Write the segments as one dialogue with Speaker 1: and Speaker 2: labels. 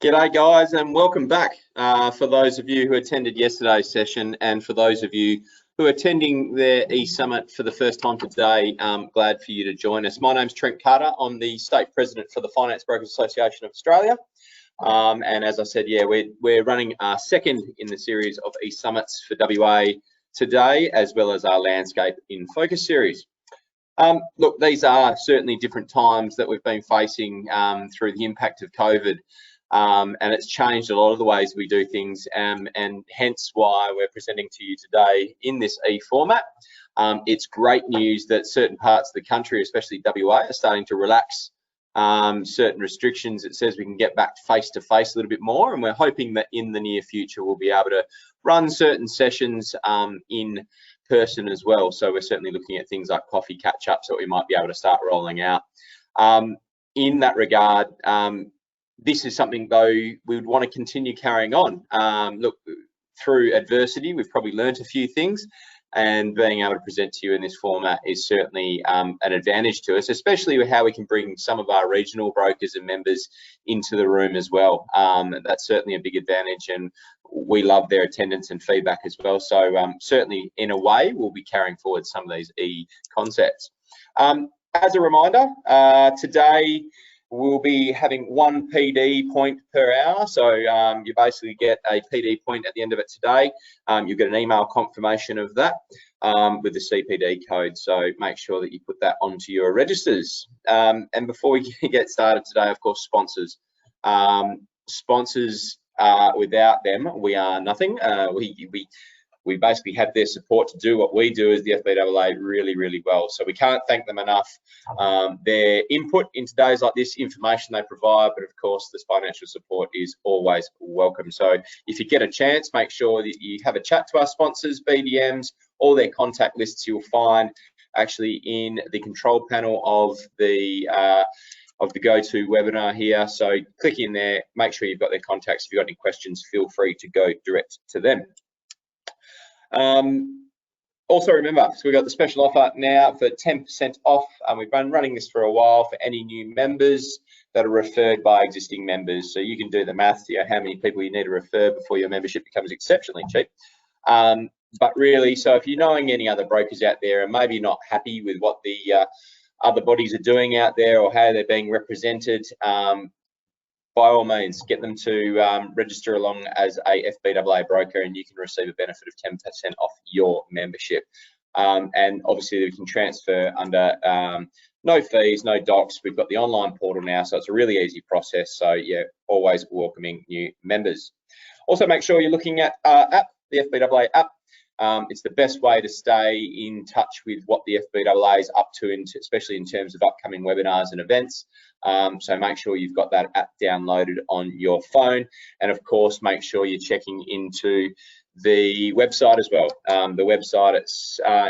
Speaker 1: G'day guys, and welcome back for those of you who attended yesterday's session, and for those of you who are attending their eSummit for the first time today. Glad for you to join us. My name's Trent Carter. I'm the State President for the Finance Brokers Association of Australia. And as I said, yeah, we're running our second in the series of eSummits for WA today, as well as our Landscape in Focus series. Look, these are certainly different times that we've been facing through the impact of COVID. And it's changed a lot of the ways we do things, and hence why we're presenting to you today in this e-format. It's great news that certain parts of the country, especially WA, are starting to relax certain restrictions. It says we can get back face to face a little bit more, and we're hoping that in the near future we'll be able to run certain sessions in person as well. So we're certainly looking at things like coffee catch-ups that we might be able to start rolling out. In that regard, this is something though we would want to continue carrying on. Look, through adversity, we've probably learnt a few things, and being able to present to you in this format is certainly an advantage to us, especially with how we can bring some of our regional brokers and members into the room as well. That's certainly a big advantage, and we love their attendance and feedback as well. So certainly in a way, we'll be carrying forward some of these concepts. As a reminder, today, we'll be having 1 PD point per hour. So you basically get a PD point at the end of it today. You'll get an email confirmation of that with the CPD code. So make sure that you put that onto your registers. And before we get started today, of course, sponsors. Sponsors, without them, we are nothing. We basically have their support to do what we do as the FBAA really, really well. So we can't thank them enough. Their input into days like this, information they provide, but of course, this financial support is always welcome. So if you get a chance, make sure that you have a chat to our sponsors, BDMs, all their contact lists you'll find actually in the control panel of the go-to webinar here. So click in there, make sure you've got their contacts. If you've got any questions, feel free to go direct to them. Also remember, so we've got the special offer now for 10% off, and we've been running this for a while for any new members that are referred by existing members. So you can do the maths, you know, how many people you need to refer before your membership becomes exceptionally cheap. But really, so if you're knowing any other brokers out there and maybe not happy with what the other bodies are doing out there or how they're being represented, by all means, get them to register along as a FBAA broker, and you can receive a benefit of 10% off your membership. And obviously, we can transfer under no fees, no docs. We've got the online portal now, so it's a really easy process. So yeah, always welcoming new members. Also, make sure you're looking at our app, the FBAA app. It's the best way to stay in touch with what the FBAA is up to, especially in terms of upcoming webinars and events. So make sure you've got that app downloaded on your phone. And of course, make sure you're checking into the website as well. The website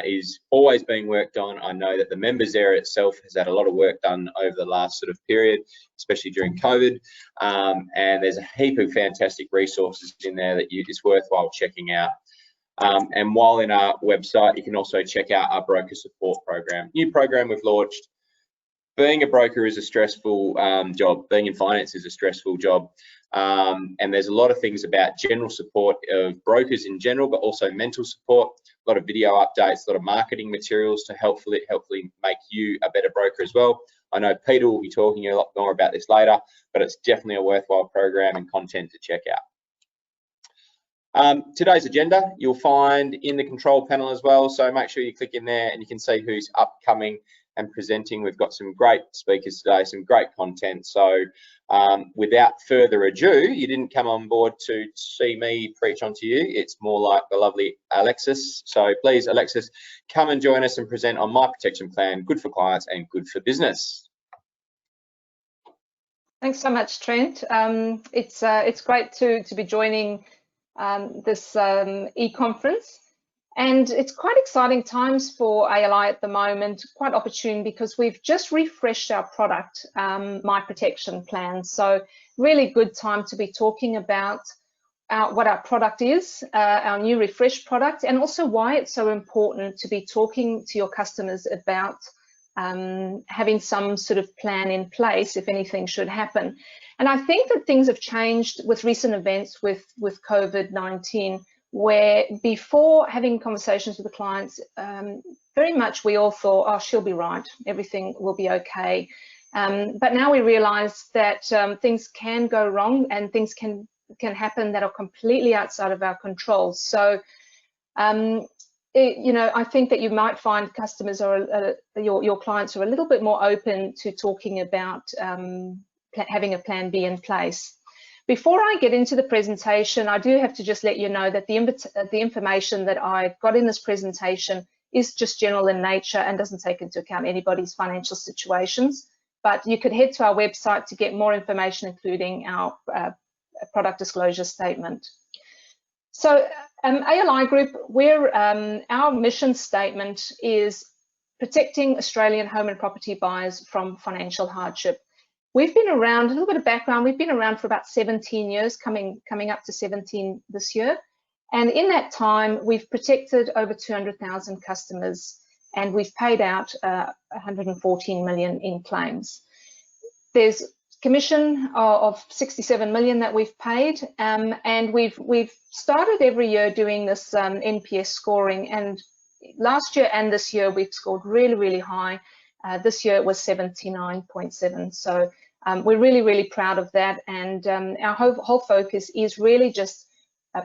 Speaker 1: is always being worked on. I know that the members area itself has had a lot of work done over the last sort of period, especially during COVID. And there's a heap of fantastic resources in there that it's worthwhile checking out. And while in our website, you can also check out our broker support program. New program we've launched. Being a broker is a stressful job. Being in finance is a stressful job. And there's a lot of things about general support of brokers in general, but also mental support, a lot of video updates, a lot of marketing materials to hopefully make you a better broker as well. I know Peter will be talking a lot more about this later, but it's definitely a worthwhile program and content to check out. Today's agenda you'll find in the control panel as well, so make sure you click in there and you can see who's upcoming and presenting. We've got some great speakers today, some great content. So without further ado, you didn't come on board to see me preach onto you. It's more like the lovely Alexis. So please, Alexis, come and join us and present on my protection plan, good for clients and good for business.
Speaker 2: Thanks so much, Trent. It's great to be joining this e-conference, and it's quite exciting times for ALI at the moment, quite opportune because we've just refreshed our product, My Protection Plan. So really good time to be talking about what our product is, our new refreshed product, and also why it's so important to be talking to your customers about having some sort of plan in place if anything should happen. And I think that things have changed with recent events with COVID-19, where before having conversations with the clients, very much we all thought, oh, she'll be right, everything will be okay. But now we realize that things can go wrong and things can happen that are completely outside of our control. So, you know, I think that you might find customers or your clients are a little bit more open to talking about having a plan B in place. Before I get into the presentation, I do have to just let you know that the information that I got in this presentation is just general in nature and doesn't take into account anybody's financial situations. But you could head to our website to get more information, including our product disclosure statement. So ALI Group, our mission statement is protecting Australian home and property buyers from financial hardship. We've been around, a little bit of background, we've been around for about 17 years, coming up to 17 this year. And in that time, we've protected over 200,000 customers and we've paid out 114 million in claims. There's commission of 67 million that we've paid, and we've started every year doing this NPS scoring, and last year and this year we've scored really, really high. This year it was 79.7, so we're really, really proud of that, and our whole focus is really just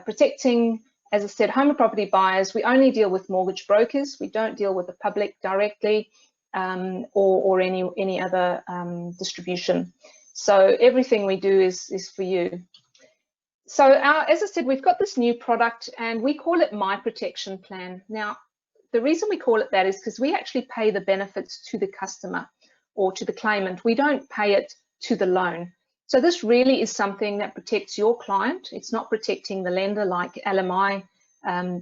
Speaker 2: protecting, as I said, home and property buyers. We only deal with mortgage brokers, we don't deal with the public directly, or any other distribution. So everything we do is for you. So as I said, we've got this new product and we call it My Protection Plan. Now, the reason we call it that is because we actually pay the benefits to the customer or to the claimant. We don't pay it to the loan. So this really is something that protects your client. It's not protecting the lender like LMI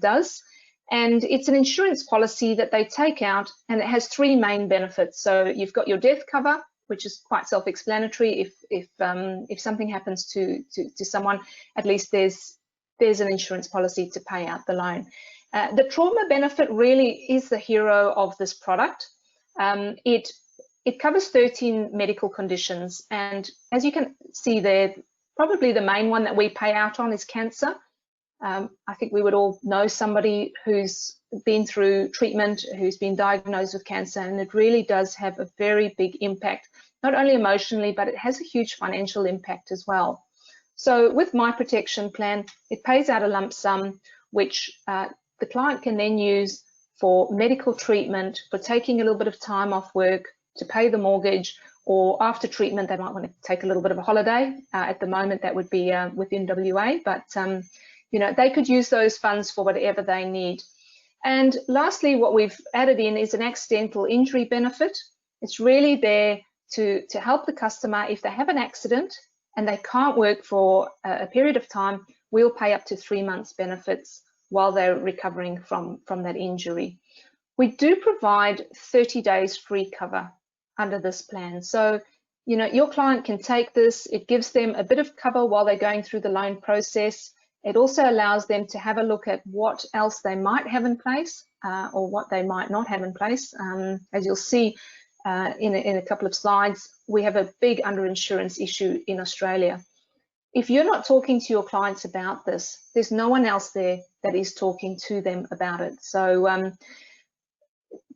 Speaker 2: does. And it's an insurance policy that they take out, and it has three main benefits. So you've got your death cover, which is quite self-explanatory. If something happens to someone, at least there's an insurance policy to pay out the loan. The trauma benefit really is the hero of this product. It covers 13 medical conditions, and as you can see there, probably the main one that we pay out on is cancer. I think we would all know somebody who's been through treatment, who's been diagnosed with cancer, and it really does have a very big impact, not only emotionally, but it has a huge financial impact as well. So with My Protection Plan, it pays out a lump sum, which the client can then use for medical treatment, for taking a little bit of time off work, to pay the mortgage, or after treatment, they might want to take a little bit of a holiday. At the moment, that would be within WA, but you know, they could use those funds for whatever they need. And lastly, what we've added in is an accidental injury benefit. It's really there to help the customer if they have an accident and they can't work for a period of time. We'll pay up to 3 months benefits while they're recovering from that injury. We do provide 30 days free cover under this plan. So, you know, your client can take this. It gives them a bit of cover while they're going through the loan process. It also allows them to have a look at what else they might have in place or what they might not have in place. As you'll see in a couple of slides, we have a big underinsurance issue in Australia. If you're not talking to your clients about this, there's no one else there that is talking to them about it. So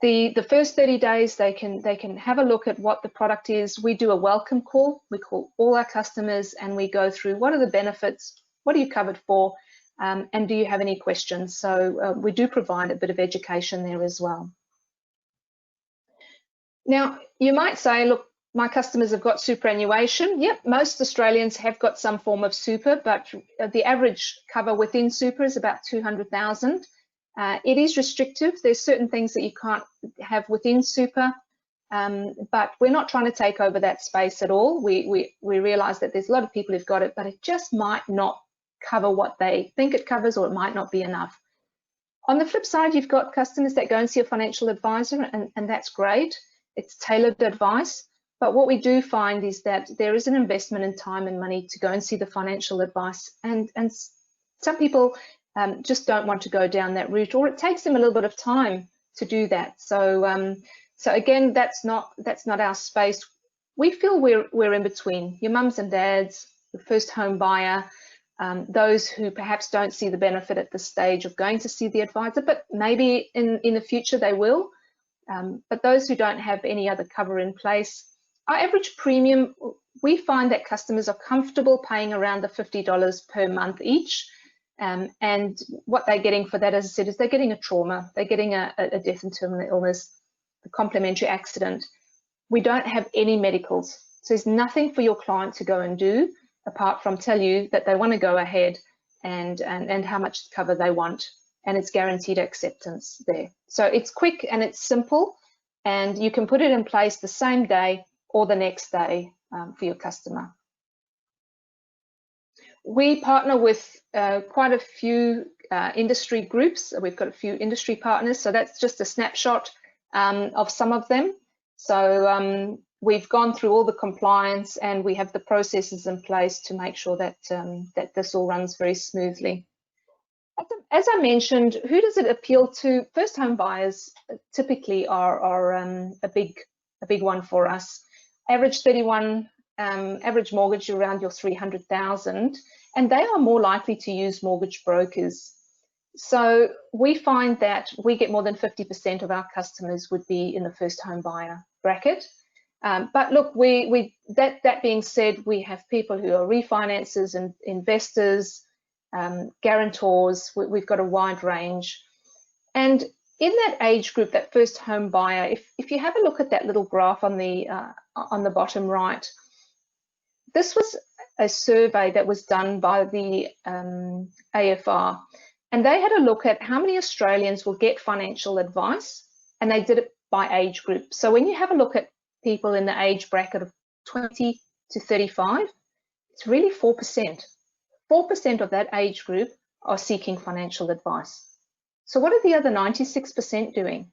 Speaker 2: the first 30 days, they can have a look at what the product is. We do a welcome call. We call all our customers and we go through what are the benefits, what are you covered for, and do you have any questions? So we do provide a bit of education there as well. Now, you might say, look, my customers have got superannuation. Yep, most Australians have got some form of super, but the average cover within super is about 200,000. It is restrictive. There's certain things that you can't have within super, but we're not trying to take over that space at all. We realise that there's a lot of people who've got it, but it just might not cover what they think it covers, or it might not be enough. On the flip side, you've got customers that go and see a financial advisor, and that's great. It's tailored advice. But what we do find is that there is an investment in time and money to go and see the financial advice, and some people just don't want to go down that route, or it takes them a little bit of time to do that. So So again, that's not our space. We feel we're in between. Your mums and dads, the first home buyer, those who perhaps don't see the benefit at this stage of going to see the advisor, but maybe in the future they will. But those who don't have any other cover in place, our average premium, we find that customers are comfortable paying around the $50 per month each. And what they're getting for that, as I said, is they're getting a trauma, they're getting a death and terminal illness, a complementary accident. We don't have any medicals. So there's nothing for your client to go and do apart from tell you that they want to go ahead and how much cover they want. And it's guaranteed acceptance there. So it's quick and it's simple, and you can put it in place the same day or the next day for your customer. We partner with quite a few industry groups. We've got a few industry partners, so that's just a snapshot of some of them. So we've gone through all the compliance, and we have the processes in place to make sure that that this all runs very smoothly. As I mentioned, who does it appeal to? First home buyers typically are a big one for us. Average 31, average mortgage around your 300,000, and they are more likely to use mortgage brokers. So we find that we get more than 50% of our customers would be in the first home buyer bracket. But look, that being said, we have people who are refinancers and investors, guarantors. We've got a wide range. And in that age group, that first home buyer, if you have a look at that little graph on the bottom right, this was a survey that was done by the AFR, and they had a look at how many Australians will get financial advice, and they did it by age group. So when you have a look at people in the age bracket of 20 to 35, it's really 4%. 4% of that age group are seeking financial advice. So what are the other 96% doing?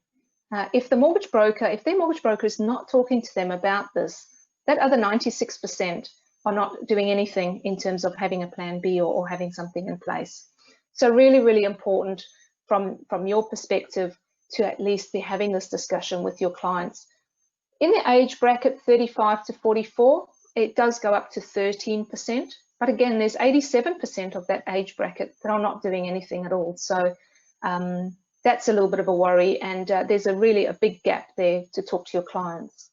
Speaker 2: If their mortgage broker is not talking to them about this, that other 96% are not doing anything in terms of having a plan B or having something in place. So really, really important from your perspective to at least be having this discussion with your clients. In the age bracket 35 to 44, it does go up to 13%. But again, there's 87% of that age bracket that are not doing anything at all. So that's a little bit of a worry, and there's really a big gap there to talk to your clients.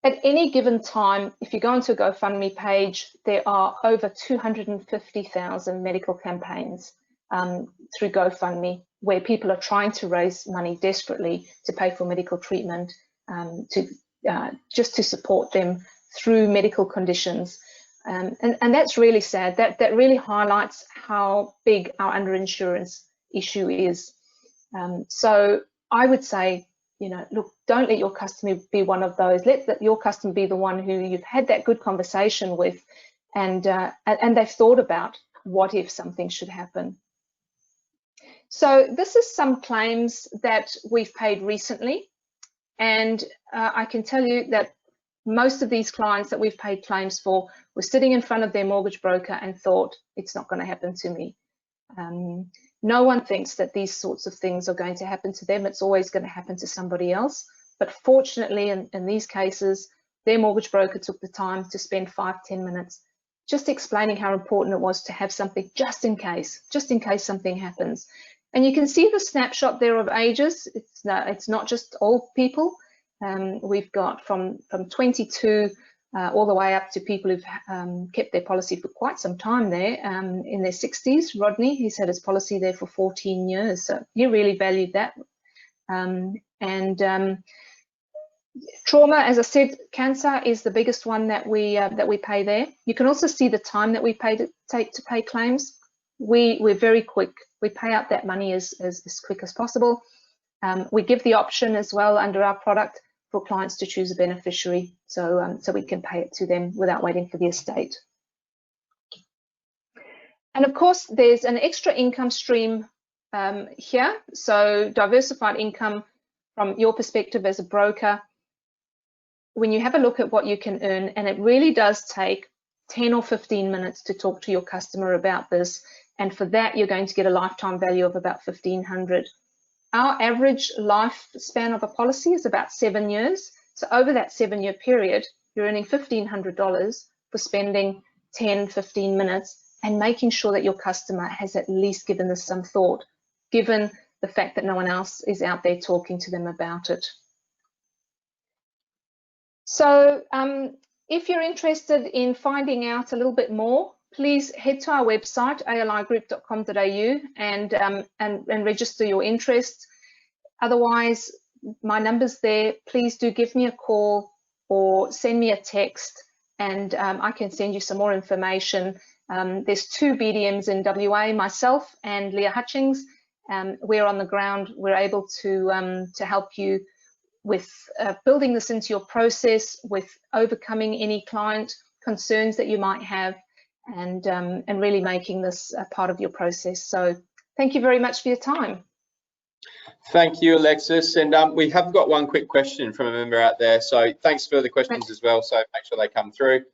Speaker 2: At any given time, if you go into a GoFundMe page, there are over 250,000 medical campaigns through GoFundMe where people are trying to raise money desperately to pay for medical treatment, just to support them through medical conditions. And that's really sad. That really highlights how big our underinsurance issue is. So I would say, look, don't let your customer be one of those. Let your customer be the one who you've had that good conversation with, and they've thought about what if something should happen. So this is some claims that we've paid recently, and I can tell you that most of these clients that we've paid claims for were sitting in front of their mortgage broker and thought, it's not going to happen to me. No one thinks that these sorts of things are going to happen to them. It's always going to happen to somebody else. But fortunately, in these cases, their mortgage broker took the time to spend 5-10 minutes just explaining how important it was to have something just in case something happens. And you can see the snapshot there of ages. It's not just old people. We've got from 22 all the way up to people who've kept their policy for quite some time there, in their 60s. Rodney, he's had his policy there for 14 years, so he really valued that. Trauma, as I said, cancer is the biggest one that we pay there. You can also see the time that we take to pay claims. We're very quick. We pay out that money as quick as possible. We give the option as well under our product for clients to choose a beneficiary, so we can pay it to them without waiting for the estate. And of course, there's an extra income stream here. So diversified income from your perspective as a broker. When you have a look at what you can earn, and it really does take 10 or 15 minutes to talk to your customer about this, and for that you're going to get a lifetime value of about $1,500. our average lifespan of a policy is about 7 years. So over that 7-year period, you're earning $1,500 for spending 10, 15 minutes and making sure that your customer has at least given this some thought, given the fact that no one else is out there talking to them about it. So if you're interested in finding out a little bit more, please head to our website, aligroup.com.au, and register your interest. Otherwise, my number's there. Please do give me a call or send me a text, and I can send you some more information. There's 2 BDMs in WA, myself and Leah Hutchings. We're on the ground. We're able to help you with building this into your process, with overcoming any client concerns that you might have, and really making this a part of your process. So thank you very much for your time.
Speaker 1: Thank you, Alexis. And we have got one quick question from a member out there. So thanks for the questions as well. So make sure they come through.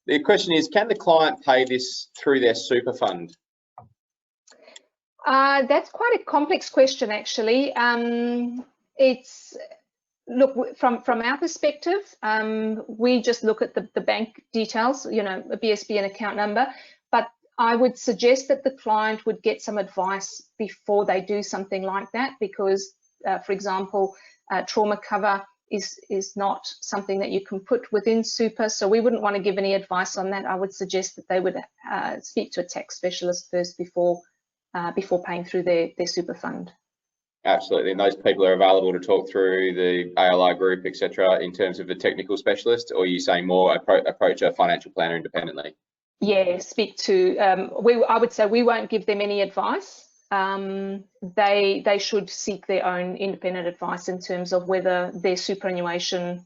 Speaker 1: The question is, can the client pay this through their super fund?
Speaker 2: That's quite a complex question, actually. Look, from our perspective, we just look at the bank details, you know, a BSB and account number, but I would suggest that the client would get some advice before they do something like that, because, for example, trauma cover is not something that you can put within super, so we wouldn't want to give any advice on that. I would suggest that they would speak to a tax specialist first before paying through their super fund.
Speaker 1: Absolutely, and those people are available to talk through the ALI group, etc., in terms of a technical specialist, or are you saying more approach a financial planner independently?
Speaker 2: Yeah, speak to, I would say we won't give them any advice. They should seek their own independent advice in terms of whether their superannuation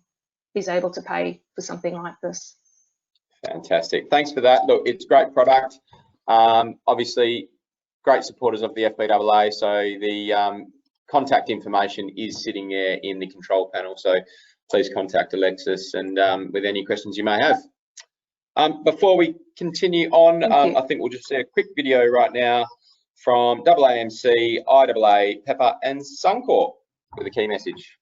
Speaker 2: is able to pay for something like this.
Speaker 1: Fantastic, thanks for that. Look, it's a great product. Obviously, great supporters of the FBAA, so the contact information is sitting there in the control panel, so please contact Alexis and with any questions you may have. Before we continue on, I think we'll just see a quick video right now from AAMC, IAA, Pepper and Suncorp with a key message.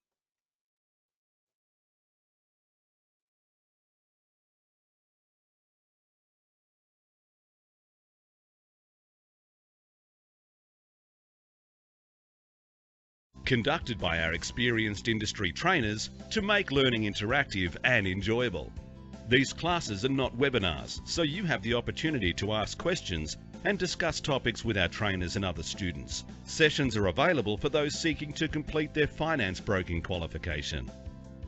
Speaker 3: Conducted by our experienced industry trainers to make learning interactive and enjoyable. These classes are not webinars, so you have the opportunity to ask questions and discuss topics with our trainers and other students. Sessions are available for those seeking to complete their finance broking qualification.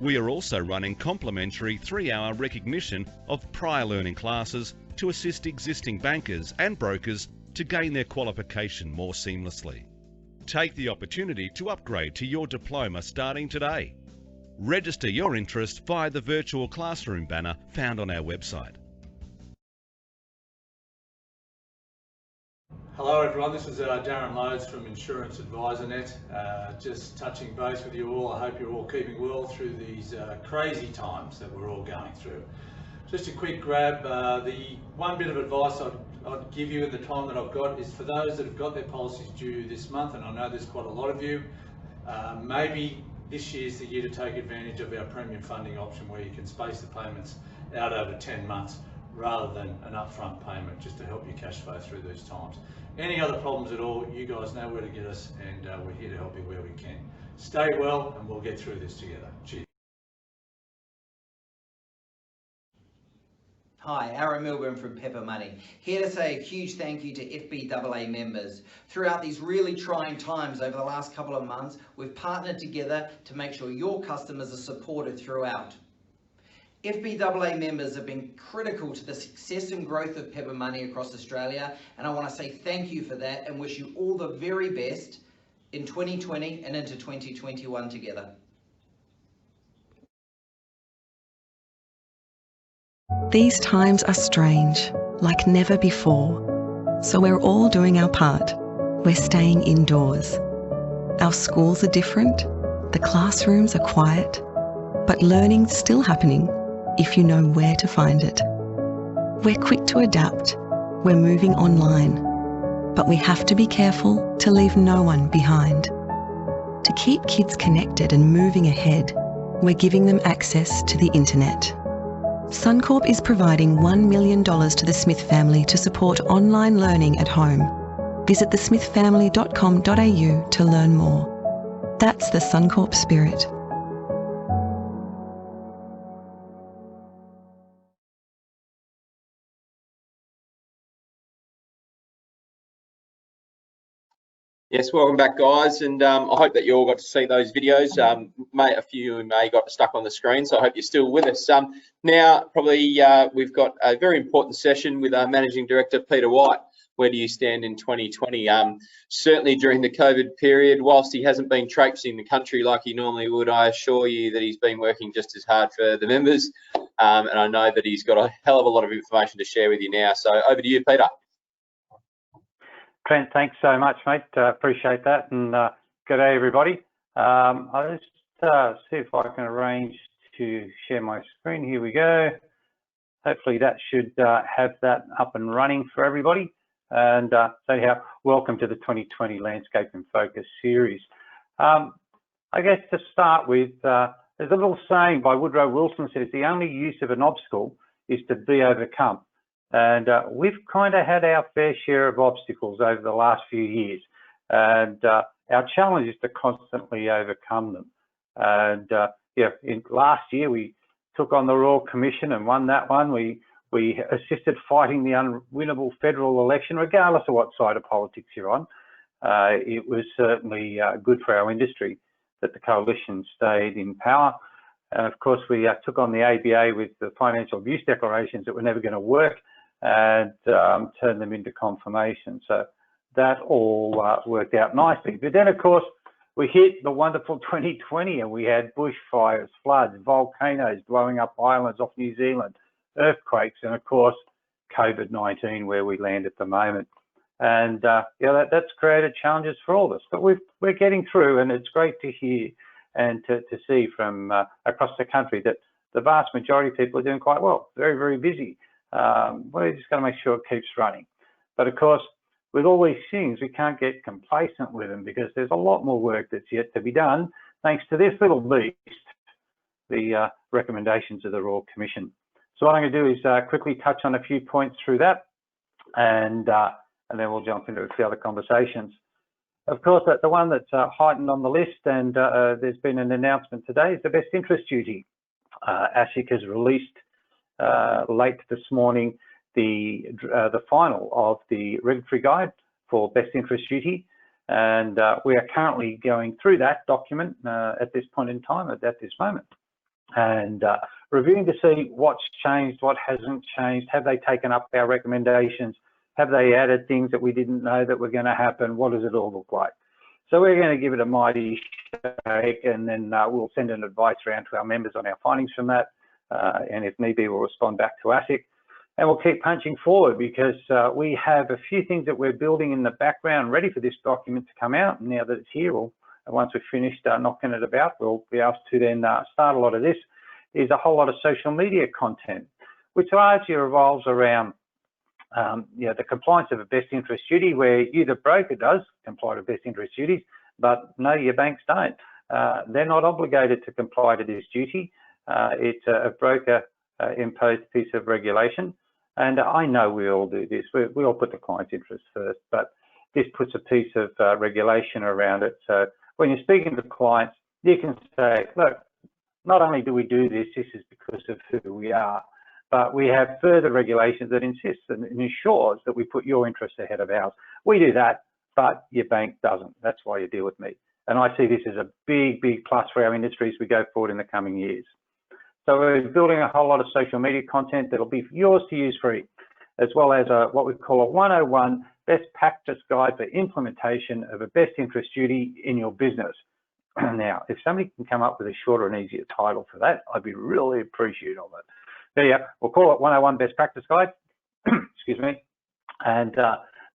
Speaker 3: We are also running complimentary 3-hour recognition of prior learning classes to assist existing bankers and brokers to gain their qualification more seamlessly. Take the opportunity to upgrade to your diploma starting today. Register your interest via the virtual classroom banner found on our website.
Speaker 4: Hello everyone, this is Darren Lodes from Insurance Advisor Net. Just touching base with you all. I hope you're all keeping well through these crazy times that we're all going through. Just a quick grab, the one bit of advice I'd give you in the time that I've got is for those that have got their policies due this month, and I know there's quite a lot of you, maybe this year's the year to take advantage of our premium funding option where you can space the payments out over 10 months rather than an upfront payment, just to help you cash flow through these times. Any other problems at all, you guys know where to get us, and we're here to help you where we can. Stay well and we'll get through this together. Cheers.
Speaker 5: Hi, Aaron Milburn from Pepper Money, here to say a huge thank you to FBAA members. Throughout these really trying times over the last couple of months, we've partnered together to make sure your customers are supported throughout. FBAA members have been critical to the success and growth of Pepper Money across Australia, and I want to say thank you for that and wish you all the very best in 2020 and into 2021 together.
Speaker 6: These times are strange, like never before. So we're all doing our part. We're staying indoors. Our schools are different, the classrooms are quiet, but learning's still happening if you know where to find it. We're quick to adapt, we're moving online, but we have to be careful to leave no one behind. To keep kids connected and moving ahead, we're giving them access to the internet. Suncorp is providing $1 million to the Smith family to support online learning at home. Visit thesmithfamily.com.au to learn more. That's the Suncorp spirit.
Speaker 1: Yes, welcome back, guys, and I hope that you all got to see those videos. A few may got stuck on the screen, so I hope you're still with us. Now, probably we've got a very important session with our Managing Director, Peter White. Where do you stand in 2020? Certainly during the COVID period, whilst he hasn't been traipsing the country like he normally would, I assure you that he's been working just as hard for the members, and I know that he's got a hell of a lot of information to share with you now. So over to you, Peter.
Speaker 7: Trent, thanks so much, mate. Appreciate that, and good day, everybody. I'll just see if I can arrange to share my screen. Here we go. Hopefully that should have that up and running for everybody. And so anyhow, welcome to the 2020 Landscape in Focus series. I guess to start with, there's a little saying by Woodrow Wilson says, the only use of an obstacle is to be overcome. And we've kind of had our fair share of obstacles over the last few years. And our challenge is to constantly overcome them. And last year we took on the Royal Commission and won that one. We assisted fighting the unwinnable federal election, regardless of what side of politics you're on. It was certainly good for our industry that the coalition stayed in power. And of course, we took on the ABA with the financial abuse declarations that were never going to work, and turned them into confirmation. So that all worked out nicely. But then, of course, we hit the wonderful 2020 and we had bushfires, floods, volcanoes blowing up islands off New Zealand, earthquakes, and of course, COVID-19, where we land at the moment. And that's created challenges for all of us, but we're getting through, and it's great to hear and to see from across the country that the vast majority of people are doing quite well, very, very busy. We're just going to make sure it keeps running. But of course, with all these things, we can't get complacent with them because there's a lot more work that's yet to be done, thanks to this little beast, the recommendations of the Royal Commission. So what I'm going to do is quickly touch on a few points through that, and then we'll jump into a few other conversations. Of course, the one that's heightened on the list, and there's been an announcement today, is the best interest duty. ASIC has released late this morning the final of the regulatory guide for best interest duty, and we are currently going through that document at this point in time, at this moment, and reviewing to see what's changed, what hasn't changed, have they taken up our recommendations, have they added things that we didn't know that were going to happen, what does it all look like? So we're going to give it a mighty shake, and then we'll send an advice around to our members on our findings from that. And if need be, we'll respond back to ASIC, and we'll keep punching forward because we have a few things that we're building in the background ready for this document to come out. And now that it's here, once we've finished knocking it about, we'll be able to then start a lot of this. Is a whole lot of social media content, which largely revolves around the compliance of a best interest duty, where you, the broker, does comply to best interest duties, but no, your banks don't. They're not obligated to comply to this duty. It's a broker imposed piece of regulation. And I know we all do this. We all put the client's interest first, but this puts a piece of regulation around it. So when you're speaking to clients, you can say, look, not only do we do this, this is because of who we are, but we have further regulations that insist and ensures that we put your interest ahead of ours. We do that, but your bank doesn't. That's why you deal with me. And I see this as a big, big plus for our industry as we go forward in the coming years. So we're building a whole lot of social media content that'll be yours to use free, as well as what we call a 101 best practice guide for implementation of a best interest duty in your business. Now, if somebody can come up with a shorter and easier title for that, I'd be really appreciative of it. There you go. We'll call it 101 Best Practice Guide. Excuse me. And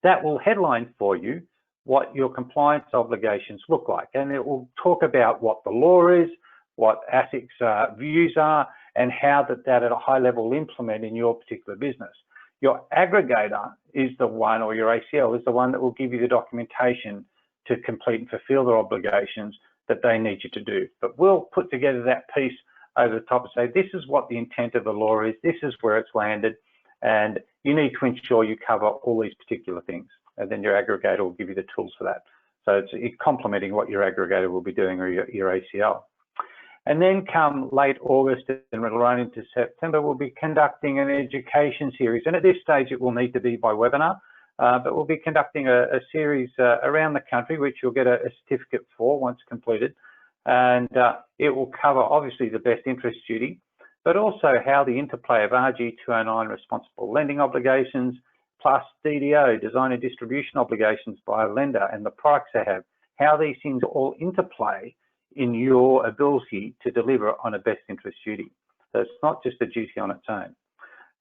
Speaker 7: that will headline for you what your compliance obligations look like. And it will talk about what the law is, what ASIC's views are, and how that at a high level will implement in your particular business. Your aggregator is the one, or your ACL is the one that will give you the documentation to complete and fulfill their obligations that they need you to do. But we'll put together that piece over the top and say, this is what the intent of the law is, this is where it's landed, and you need to ensure you cover all these particular things. And then your aggregator will give you the tools for that. So it's complementing what your aggregator will be doing, or your ACL. And then come late August and right into September, we'll be conducting an education series. And at this stage, it will need to be by webinar, but we'll be conducting a series around the country, which you'll get a certificate for once completed. And it will cover, obviously, the best interest duty, but also how the interplay of RG 209 responsible lending obligations, plus DDO, design and distribution obligations by a lender, and the products they have, how these things all interplay in your ability to deliver on a best interest duty. So it's not just a duty on its own.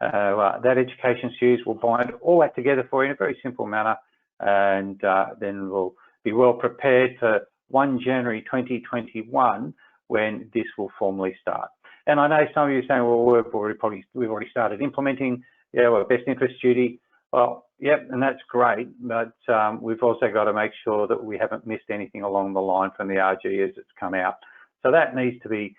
Speaker 7: That education series will bind all that together for you in a very simple manner, and then we'll be well prepared for 1 January 2021 when this will formally start. And I know some of you are saying, well, we've already started implementing our best interest duty. Well, yep, and that's great, but we've also got to make sure that we haven't missed anything along the line from the RG as it's come out. So that needs to be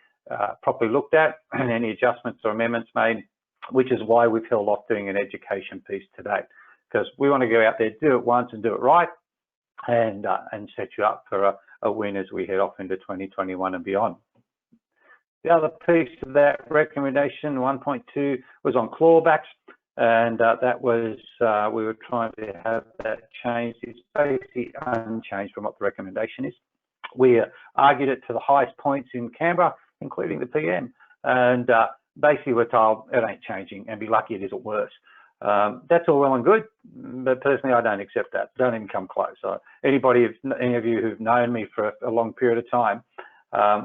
Speaker 7: properly looked at, and any adjustments or amendments made, which is why we've held off doing an education piece today, because we want to go out there, do it once and do it right, and set you up for a win as we head off into 2021 and beyond. The other piece of that recommendation, 1.2, was on clawbacks. And that was, we were trying to have that changed. It's basically unchanged from what the recommendation is. We argued it to the highest points in Canberra, including the PM. And basically we're told it ain't changing, and be lucky it isn't worse. That's all well and good, but personally I don't accept that. Don't even come close. So any of you who've known me for a long period of time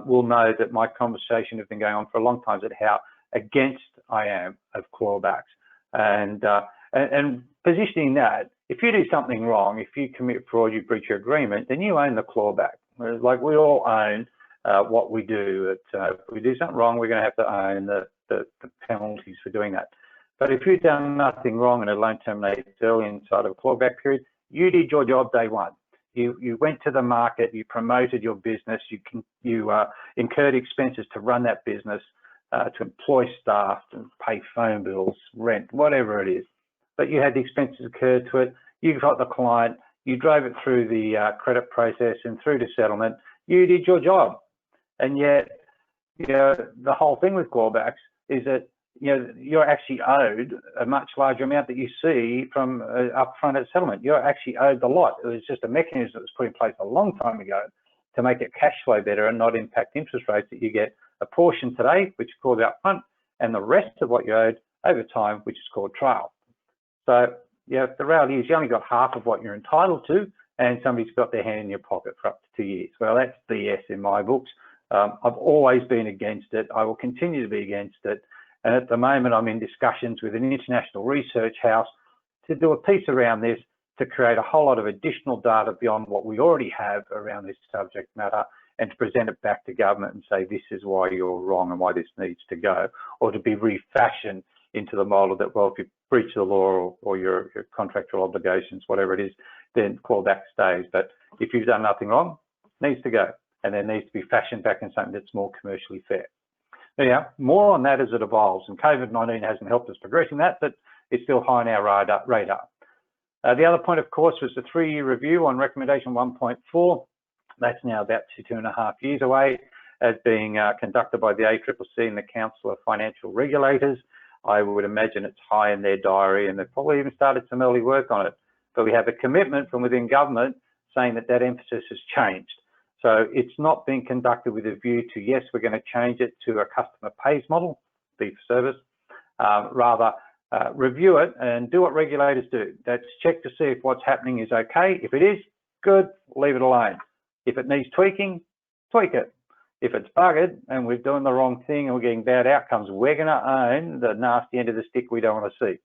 Speaker 7: will know that my conversation has been going on for a long time at how against I am of clawbacks. And positioning that, if you do something wrong, if you commit fraud, you breach your agreement, then you own the clawback. Like we all own what we do. If we do something wrong, we're going to have to own the penalties for doing that. But if you've done nothing wrong and a loan terminates early inside of a clawback period, you did your job day one. You went to the market, you promoted your business, you incurred expenses to run that business, to employ staff, and pay phone bills, rent, whatever it is. But you had the expenses occurred to it, you got the client, you drove it through the credit process and through to settlement, you did your job. And yet, the whole thing with clawbacks is that, you're actually owed a much larger amount that you see from upfront at settlement. You're actually owed the lot. It was just a mechanism that was put in place a long time ago to make it cash flow better and not impact interest rates, that you get a portion today, which is called upfront, and the rest of what you owed over time, which is called trail. So, the reality is you only got half of what you're entitled to, and somebody's got their hand in your pocket for up to 2 years. Well, that's BS in my books. I've always been against it. I will continue to be against it. And at the moment, I'm in discussions with an international research house to do a piece around this, to create a whole lot of additional data beyond what we already have around this subject matter, and to present it back to government and say, this is why you're wrong and why this needs to go, or to be refashioned into the model that, well, if you breach the law or your contractual obligations, whatever it is, then clawback stays. But if you've done nothing wrong, it needs to go, and then needs to be fashioned back in something that's more commercially fair. Now, more on that as it evolves, and COVID-19 hasn't helped us progressing that, but it's still high on our radar. The other point, of course, was the 3-year review on recommendation 1.4. That's now about 2.5 years away, as being conducted by the ACCC and the Council of Financial Regulators. I would imagine it's high in their diary, and they've probably even started some early work on it. But we have a commitment from within government saying that emphasis has changed. So it's not being conducted with a view to, yes, we're going to change it to a customer pays model, fee for service. Rather, review it and do what regulators do. That's check to see if what's happening is okay. If it is, good, leave it alone. If it needs tweaking, tweak it. If it's buggered and we're doing the wrong thing and we're getting bad outcomes, we're going to own the nasty end of the stick we don't want to see.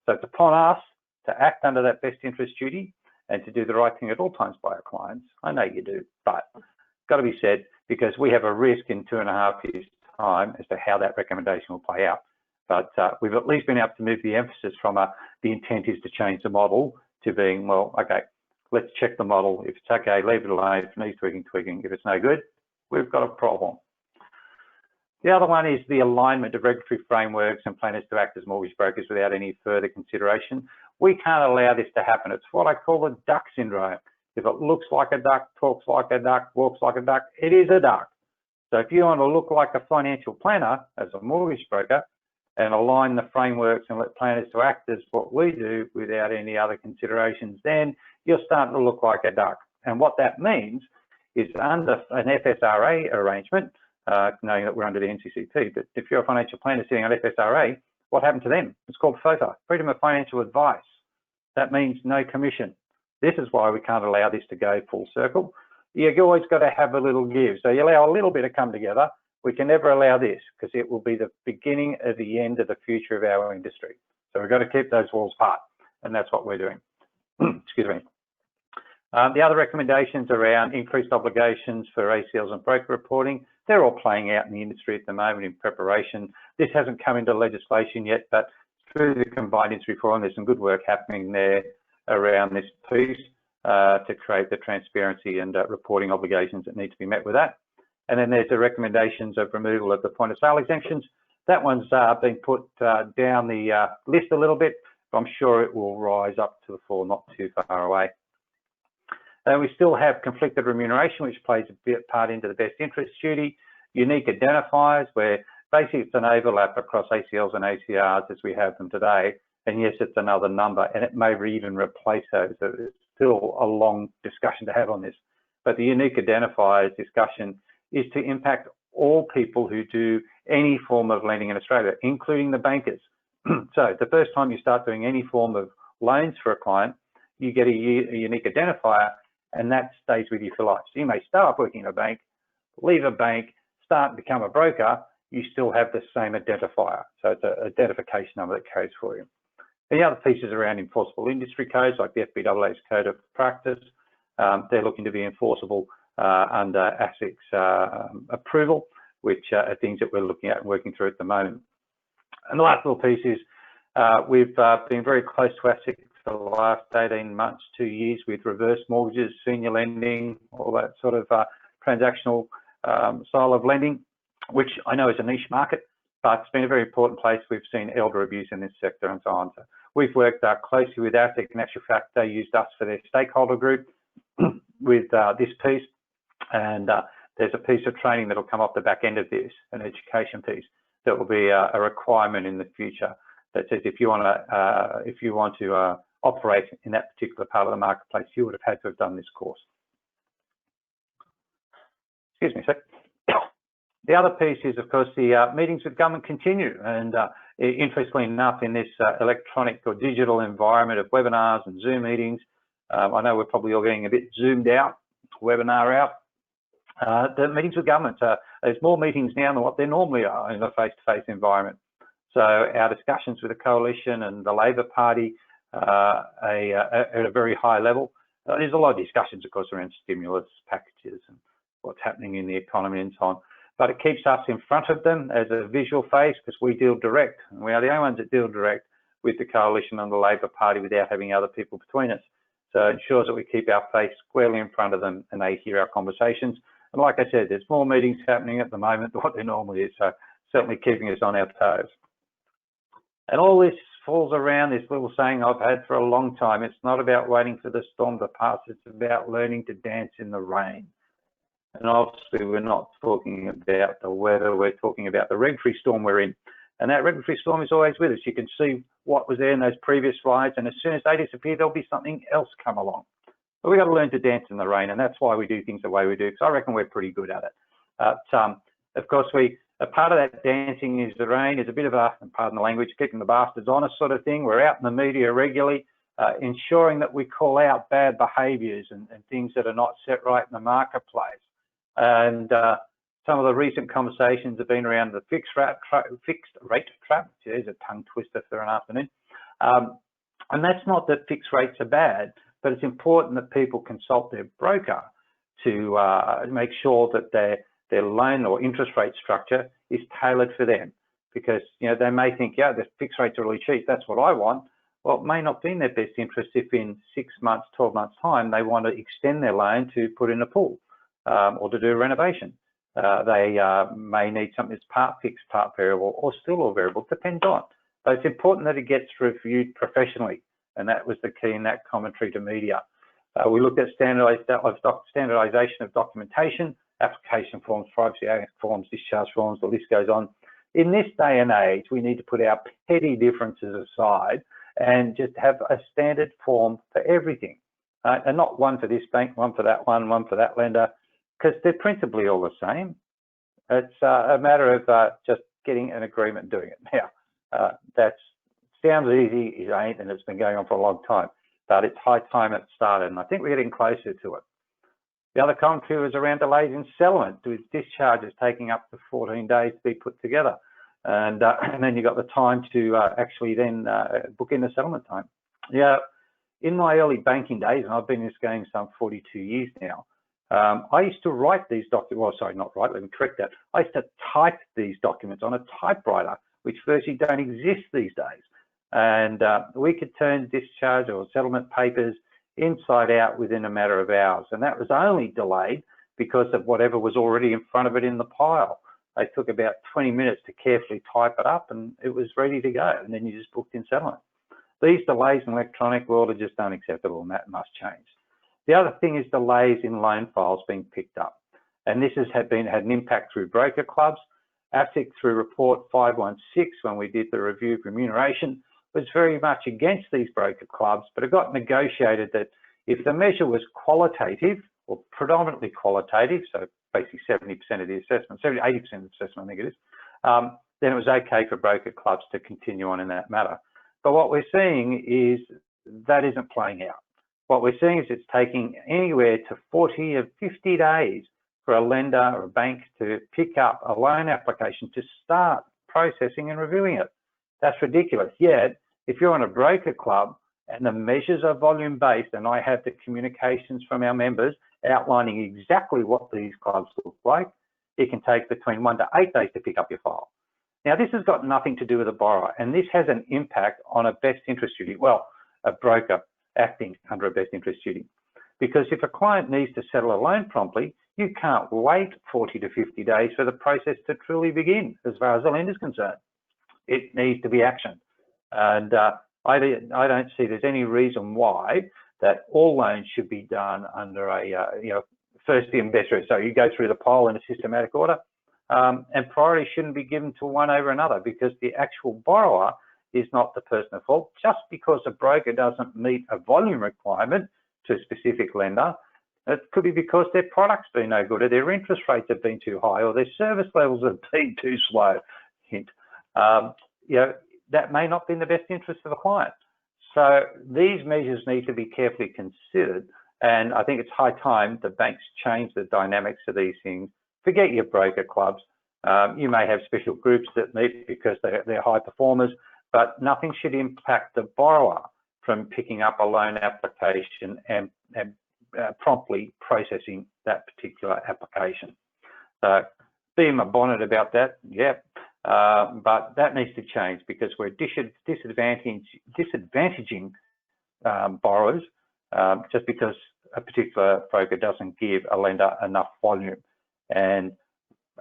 Speaker 7: So it's upon us to act under that best interest duty and to do the right thing at all times by our clients. I know you do, but it's got to be said, because we have a risk in 2.5 years' time as to how that recommendation will play out. But we've at least been able to move the emphasis from the intent is to change the model to being, well, okay, let's check the model. If it's okay, leave it alone. If it needs tweaking, tweaking. If it's no good, we've got a problem. The other one is the alignment of regulatory frameworks and planners to act as mortgage brokers without any further consideration. We can't allow this to happen. It's what I call the duck syndrome. If it looks like a duck, talks like a duck, walks like a duck, it is a duck. So if you want to look like a financial planner as a mortgage broker and align the frameworks and let planners to act as what we do without any other considerations, then you're starting to look like a duck. And what that means is under an FSRA arrangement, knowing that we're under the NCCP, but if you're a financial planner sitting on FSRA, what happened to them? It's called FOFA, Freedom of Financial Advice. That means no commission. This is why we can't allow this to go full circle. You've always got to have a little give. So you allow a little bit to come together. We can never allow this because it will be the beginning of the end of the future of our industry. So we've got to keep those walls apart, and that's what we're doing. Excuse me. The other recommendations around increased obligations for ACLs and broker reporting, they're all playing out in the industry at the moment in preparation. This hasn't come into legislation yet, but through the Combined Industry Forum, there's some good work happening there around this piece to create the transparency and reporting obligations that need to be met with that. And then there's the recommendations of removal of the point of sale exemptions. That one's been put down the list a little bit, but I'm sure it will rise up to the fore not too far away. We still have conflicted remuneration, which plays a bit part into the best interest duty, unique identifiers, where basically it's an overlap across ACLs and ACRs as we have them today. And yes, it's another number, and it may even replace those. So it's still a long discussion to have on this. But the unique identifiers discussion is to impact all people who do any form of lending in Australia, including the bankers. So the first time you start doing any form of loans for a client, you get a unique identifier, and that stays with you for life. So you may start working in a bank, leave a bank, start and become a broker, you still have the same identifier. So it's an identification number that carries for you. And the other pieces around enforceable industry codes, like the FBAA's Code of Practice, they're looking to be enforceable under ASIC's approval, which are things that we're looking at and working through at the moment. And the last little piece is we've been very close to ASIC for the last 18 months, 2 years with reverse mortgages, senior lending, all that sort of transactional style of lending, which I know is a niche market, but it's been a very important place. We've seen elder abuse in this sector and so on. So we've worked closely with ASIC. In actual fact, they used us for their stakeholder group with this piece. And there's a piece of training that will come off the back end of this, an education piece that will be a requirement in the future that says if you want to operate in that particular part of the marketplace, you would have had to have done this course. Excuse me a sec. The other piece is, of course, the meetings with government continue. And interestingly enough, in this electronic or digital environment of webinars and Zoom meetings, I know we're probably all getting a bit zoomed out, webinar out. The meetings with government, there's more meetings now than what there normally are in a face-to-face environment. So our discussions with the Coalition and the Labor Party at a very high level. There's a lot of discussions, of course, around stimulus packages and what's happening in the economy and so on. But it keeps us in front of them as a visual face because we deal direct. And we are the only ones that deal direct with the Coalition and the Labor Party without having other people between us. So it ensures that we keep our face squarely in front of them and they hear our conversations. And like I said, there's more meetings happening at the moment than what there normally is. So certainly keeping us on our toes. And all this falls around this little saying I've had for a long time. It's not about waiting for the storm to pass. It's about learning to dance in the rain. And obviously, we're not talking about the weather. We're talking about the regulatory storm we're in. And that regulatory storm is always with us. You can see what was there in those previous slides. And as soon as they disappear, there'll be something else come along. But we've got to learn to dance in the rain. And that's why we do things the way we do, because I reckon we're pretty good at it. Of course, a part of that dancing is the rain is a bit of a, pardon the language, keeping the bastards honest sort of thing. We're out in the media regularly, ensuring that we call out bad behaviours and things that are not set right in the marketplace. And some of the recent conversations have been around the fixed rate trap. There's a tongue twister for an afternoon. And that's not that fixed rates are bad, but it's important that people consult their broker to make sure that their loan or interest rate structure is tailored for them. Because they may think, yeah, the fixed rates are really cheap, that's what I want. Well, it may not be in their best interest if in 6 months, 12 months time, they want to extend their loan to put in a pool or to do a renovation. They may need something that's part fixed, part variable, or still all variable, depends on. But it's important that it gets reviewed professionally, and that was the key in that commentary to media. We looked at standardization of documentation, application forms, privacy act forms, discharge forms, the list goes on. In this day and age, we need to put our petty differences aside and just have a standard form for everything, and not one for this bank, one for that one for that lender, because they're principally all the same. It's a matter of just getting an agreement and doing it. Now, that sounds easy, it ain't, and it's been going on for a long time, but it's high time it started, and I think we're getting closer to it. The other commentary was around delays in settlement, with discharges taking up to 14 days to be put together. And then you've got the time to actually then book in the settlement time. Yeah, in my early banking days, and I've been in this game some 42 years now, I used to write these documents, well, sorry, not write, let me correct that. I used to type these documents on a typewriter, which virtually don't exist these days. And we could turn discharge or settlement papers inside out within a matter of hours. And that was only delayed because of whatever was already in front of it in the pile. They took about 20 minutes to carefully type it up and it was ready to go. And then you just booked in settlement. These delays in the electronic world are just unacceptable, and that must change. The other thing is delays in loan files being picked up. And this has had an impact through broker clubs. ASIC, through report 516, when we did the review of remuneration, was very much against these broker clubs, but it got negotiated that if the measure was qualitative or predominantly qualitative, so basically 70% of the assessment, 80% of the assessment, I think it is, then it was okay for broker clubs to continue on in that matter. But what we're seeing is that isn't playing out. What we're seeing is it's taking anywhere to 40 or 50 days for a lender or a bank to pick up a loan application to start processing and reviewing it. That's ridiculous. Yet, if you're on a broker club and the measures are volume based, and I have the communications from our members outlining exactly what these clubs look like, it can take between 1 to 8 days to pick up your file. Now, this has got nothing to do with a borrower, and this has an impact on a best interest duty. Well, a broker acting under a best interest duty. Because if a client needs to settle a loan promptly, you can't wait 40 to 50 days for the process to truly begin, as far as the lender is concerned. It needs to be actioned. And I don't see there's any reason why that all loans should be done under a first in best interest. So you go through the pile in a systematic order, and priority shouldn't be given to one over another, because the actual borrower is not the person at fault. Just because a broker doesn't meet a volume requirement to a specific lender, it could be because their product's been no good, or their interest rates have been too high, or their service levels have been too slow. Hint. That may not be in the best interest of the client. So these measures need to be carefully considered, and I think it's high time the banks change the dynamics of these things. Forget your broker clubs. You may have special groups that meet because they're high performers, but nothing should impact the borrower from picking up a loan application and promptly processing that particular application. So be in my bonnet about that, yeah. But that needs to change, because we're disadvantaging borrowers just because a particular broker doesn't give a lender enough volume. And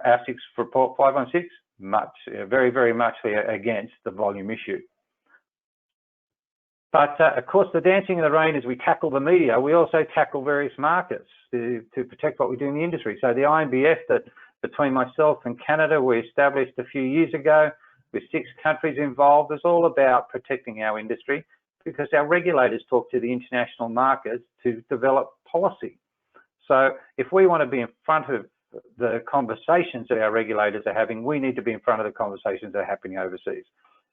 Speaker 7: ASIC's report 516, very, very much against the volume issue. But of course, the dancing in the rain, as we tackle the media, we also tackle various markets to protect what we do in the industry. So the IMBF that between myself and Canada, we established a few years ago with 6 countries involved, is all about protecting our industry, because our regulators talk to the international markets to develop policy. So if we want to be in front of the conversations that our regulators are having, we need to be in front of the conversations that are happening overseas.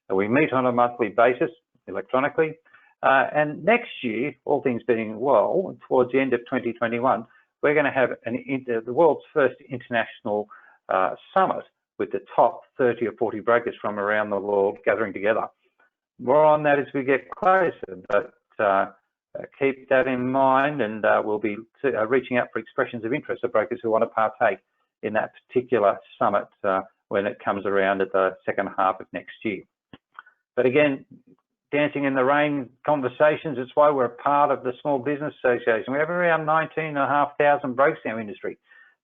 Speaker 7: So we meet on a monthly basis electronically, and next year, all things being well, towards the end of 2021, we're going to have the world's first international summit with the top 30 or 40 brokers from around the world gathering together. More on that as we get closer, but keep that in mind, and we'll be reaching out for expressions of interest of brokers who want to partake in that particular summit when it comes around at the second half of next year. But again, dancing in the rain conversations, it's why we're a part of the Small Business Association. We have around 19,500 brokers in our industry.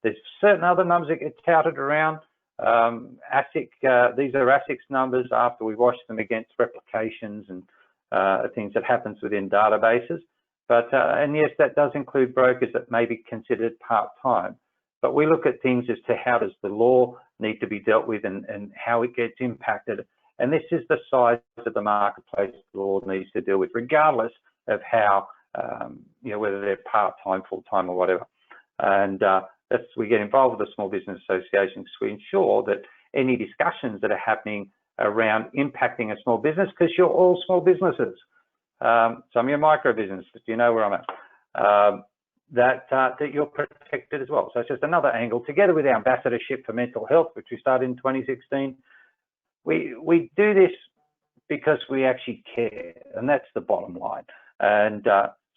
Speaker 7: There's certain other numbers that get touted around. ASIC, these are ASIC's numbers after we wash them against replications and things that happens within databases. But and yes, that does include brokers that may be considered part-time. But we look at things as to how does the law need to be dealt with and how it gets impacted. And this is the size of the marketplace the law needs to deal with, regardless of how, you know, whether they're part-time, full-time or whatever. And we get involved with the small business associations to ensure that any discussions that are happening around impacting a small business, because you're all small businesses. Some of your micro businesses, you know where I'm at, that you're protected as well. So it's just another angle, together with our ambassadorship for mental health, which we started in 2016. We do this because we actually care, and that's the bottom line. And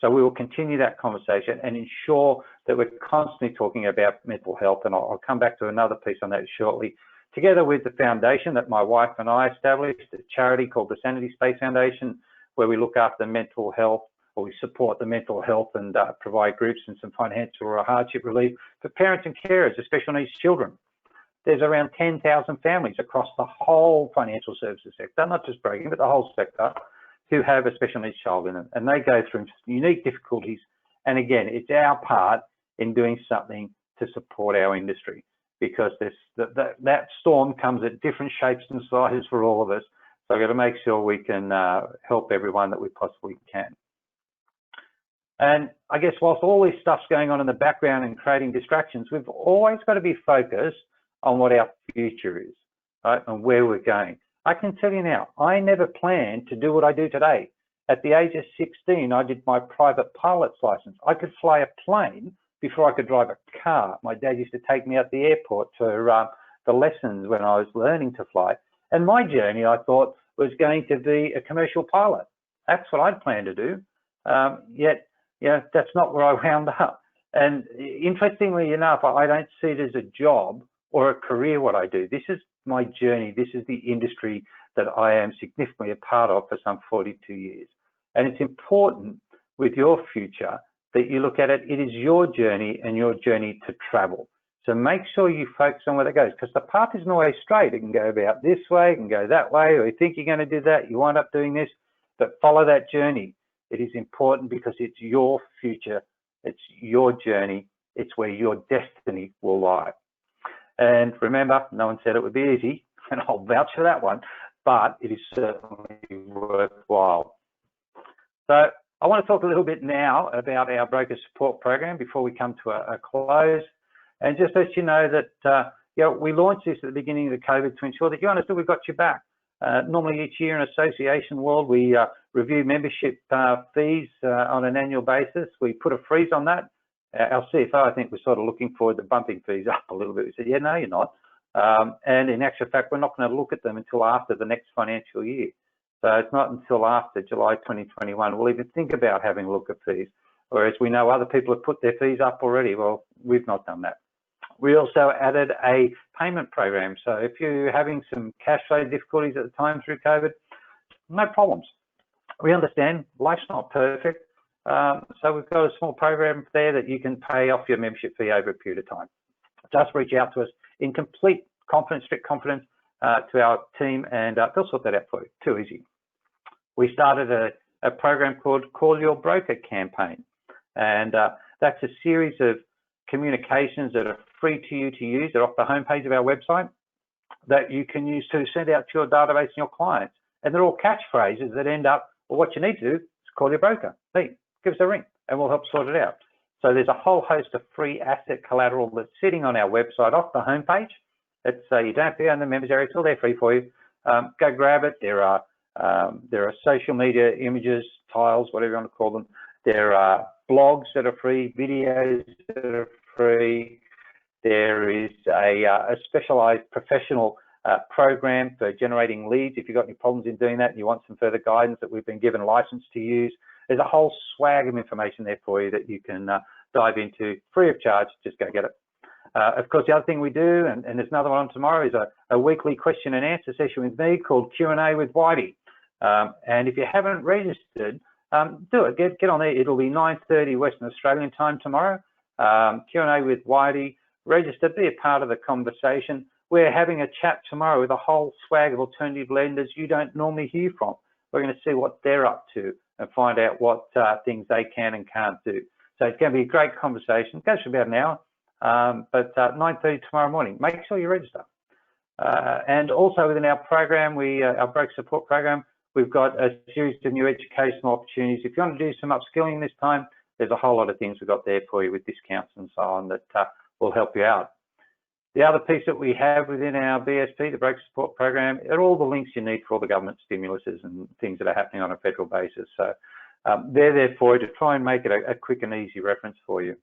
Speaker 7: so we will continue that conversation and ensure that we're constantly talking about mental health. And I'll come back to another piece on that shortly. Together with the foundation that my wife and I established, a charity called the Sanity Space Foundation, where we look after mental health, or we support the mental health and provide groups and some financial or hardship relief for parents and carers of special needs children. There's around 10,000 families across the whole financial services sector, not just broking, but the whole sector, who have a special needs child in them, and they go through unique difficulties. And again, it's our part in doing something to support our industry, because that storm comes at different shapes and sizes for all of us. So I've got to make sure we can help everyone that we possibly can. And I guess whilst all this stuff's going on in the background and creating distractions, we've always got to be focused on what our future is, right, and where we're going. I can tell you now, I never planned to do what I do today. At the age of 16, I did my private pilot's license. I could fly a plane before I could drive a car. My dad used to take me at the airport for the lessons when I was learning to fly. And my journey, I thought, was going to be a commercial pilot. That's what I'd planned to do. Yet, you know, that's not where I wound up. And interestingly enough, I don't see it as a job or a career, what I do. This is my journey. This is the industry that I am significantly a part of for some 42 years. And it's important with your future that you look at it. It is your journey and your journey to travel. So make sure you focus on where that goes, because the path isn't always straight. It can go about this way, it can go that way, or you think you're going to do that, you wind up doing this, but follow that journey. It is important because it's your future, it's your journey, it's where your destiny will lie. And remember, no one said it would be easy, and I'll vouch for that one, but it is certainly worthwhile. So I want to talk a little bit now about our broker support program before we come to a close. And just let you know that you know, we launched this at the beginning of the COVID to ensure that you understood we've got your back. Normally each year in association world, we review membership fees on an annual basis. We put a freeze on that. Our CFO, I think, was sort of looking forward to bumping fees up a little bit. We said, yeah, no, you're not. And in actual fact, we're not going to look at them until after the next financial year. So it's not until after July 2021 we'll even think about having a look at fees. Whereas we know other people have put their fees up already. Well, we've not done that. We also added a payment program. So if you're having some cash flow difficulties at the time through COVID, no problems. We understand life's not perfect. So we've got a small program there that you can pay off your membership fee over a period of time. Just reach out to us in complete confidence, strict confidence, to our team, and they'll sort that out for you. Too easy. We started a program called Call Your Broker campaign. And that's a series of communications that are free to you to use. They're off the homepage of our website that you can use to send out to your database and your clients. And they're all catchphrases that end up, well, what you need to do is call your broker. Hey, give us a ring and we'll help sort it out. So there's a whole host of free asset collateral that's sitting on our website off the homepage. It's you don't have to go in the members area, it's all there free for you. Go grab it. There are social media images, tiles, whatever you want to call them. There are blogs that are free, videos that are free. There is a specialized professional program for generating leads. If you've got any problems in doing that and you want some further guidance that we've been given a license to use, there's a whole swag of information there for you that you can dive into free of charge. Just go get it. Of course, the other thing we do, and there's another one tomorrow, is a weekly question and answer session with me called Q&A with Whitey. And if you haven't registered, do it. Get on there. It'll be 9:30 Western Australian time tomorrow. Q&A with Whitey, register, be a part of the conversation. We're having a chat tomorrow with a whole swag of alternative lenders you don't normally hear from. We're going to see what they're up to and find out what things they can and can't do. So it's going to be a great conversation. It goes for about an hour, but 9:30 tomorrow morning. Make sure you register. And also within our program, our broker support program, we've got a series of new educational opportunities. If you want to do some upskilling this time, there's a whole lot of things we've got there for you with discounts and so on that will help you out. The other piece that we have within our BSP, the broker support program, are all the links you need for all the government stimuluses and things that are happening on a federal basis. So they're there for you to try and make it a quick and easy reference for you.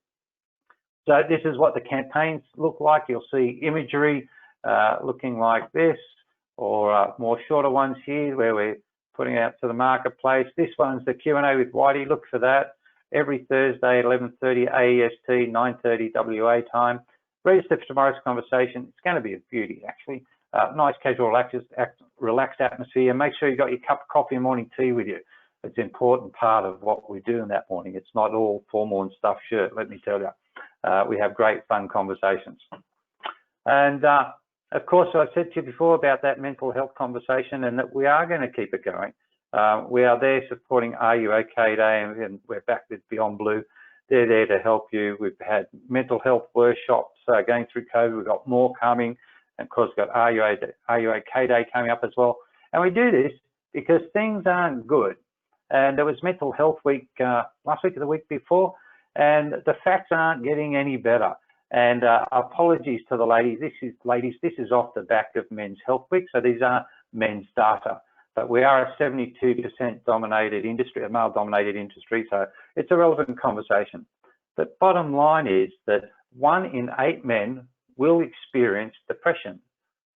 Speaker 7: So this is what the campaigns look like. You'll see imagery looking like this, or more shorter ones here where we're putting out to the marketplace. This one's the Q&A with Whitey. Look for that every Thursday at 11:30 AEST, 9:30 WA time. Register for tomorrow's conversation. It's going to be a beauty, actually. Nice, casual, relaxed atmosphere. Make sure you got your cup of coffee and morning tea with you. It's an important part of what we do in that morning. It's not all formal and stuffed shirt, let me tell you. We have great fun conversations. And of course, I've said to you before about that mental health conversation, and that we are going to keep it going. We are there supporting Are You OK Day, and we're back with Beyond Blue. They're there to help you. We've had mental health workshops going through COVID. We've got more coming. And of course, we've got Are You OK Day coming up as well. And we do this because things aren't good. And there was Mental Health Week last week or the week before, and the facts aren't getting any better. And apologies to the ladies. This is off the back of Men's Health Week, so these aren't men's data. But we are a 72% dominated industry, a male-dominated industry, so it's a relevant conversation. But bottom line is that 1 in 8 men will experience depression,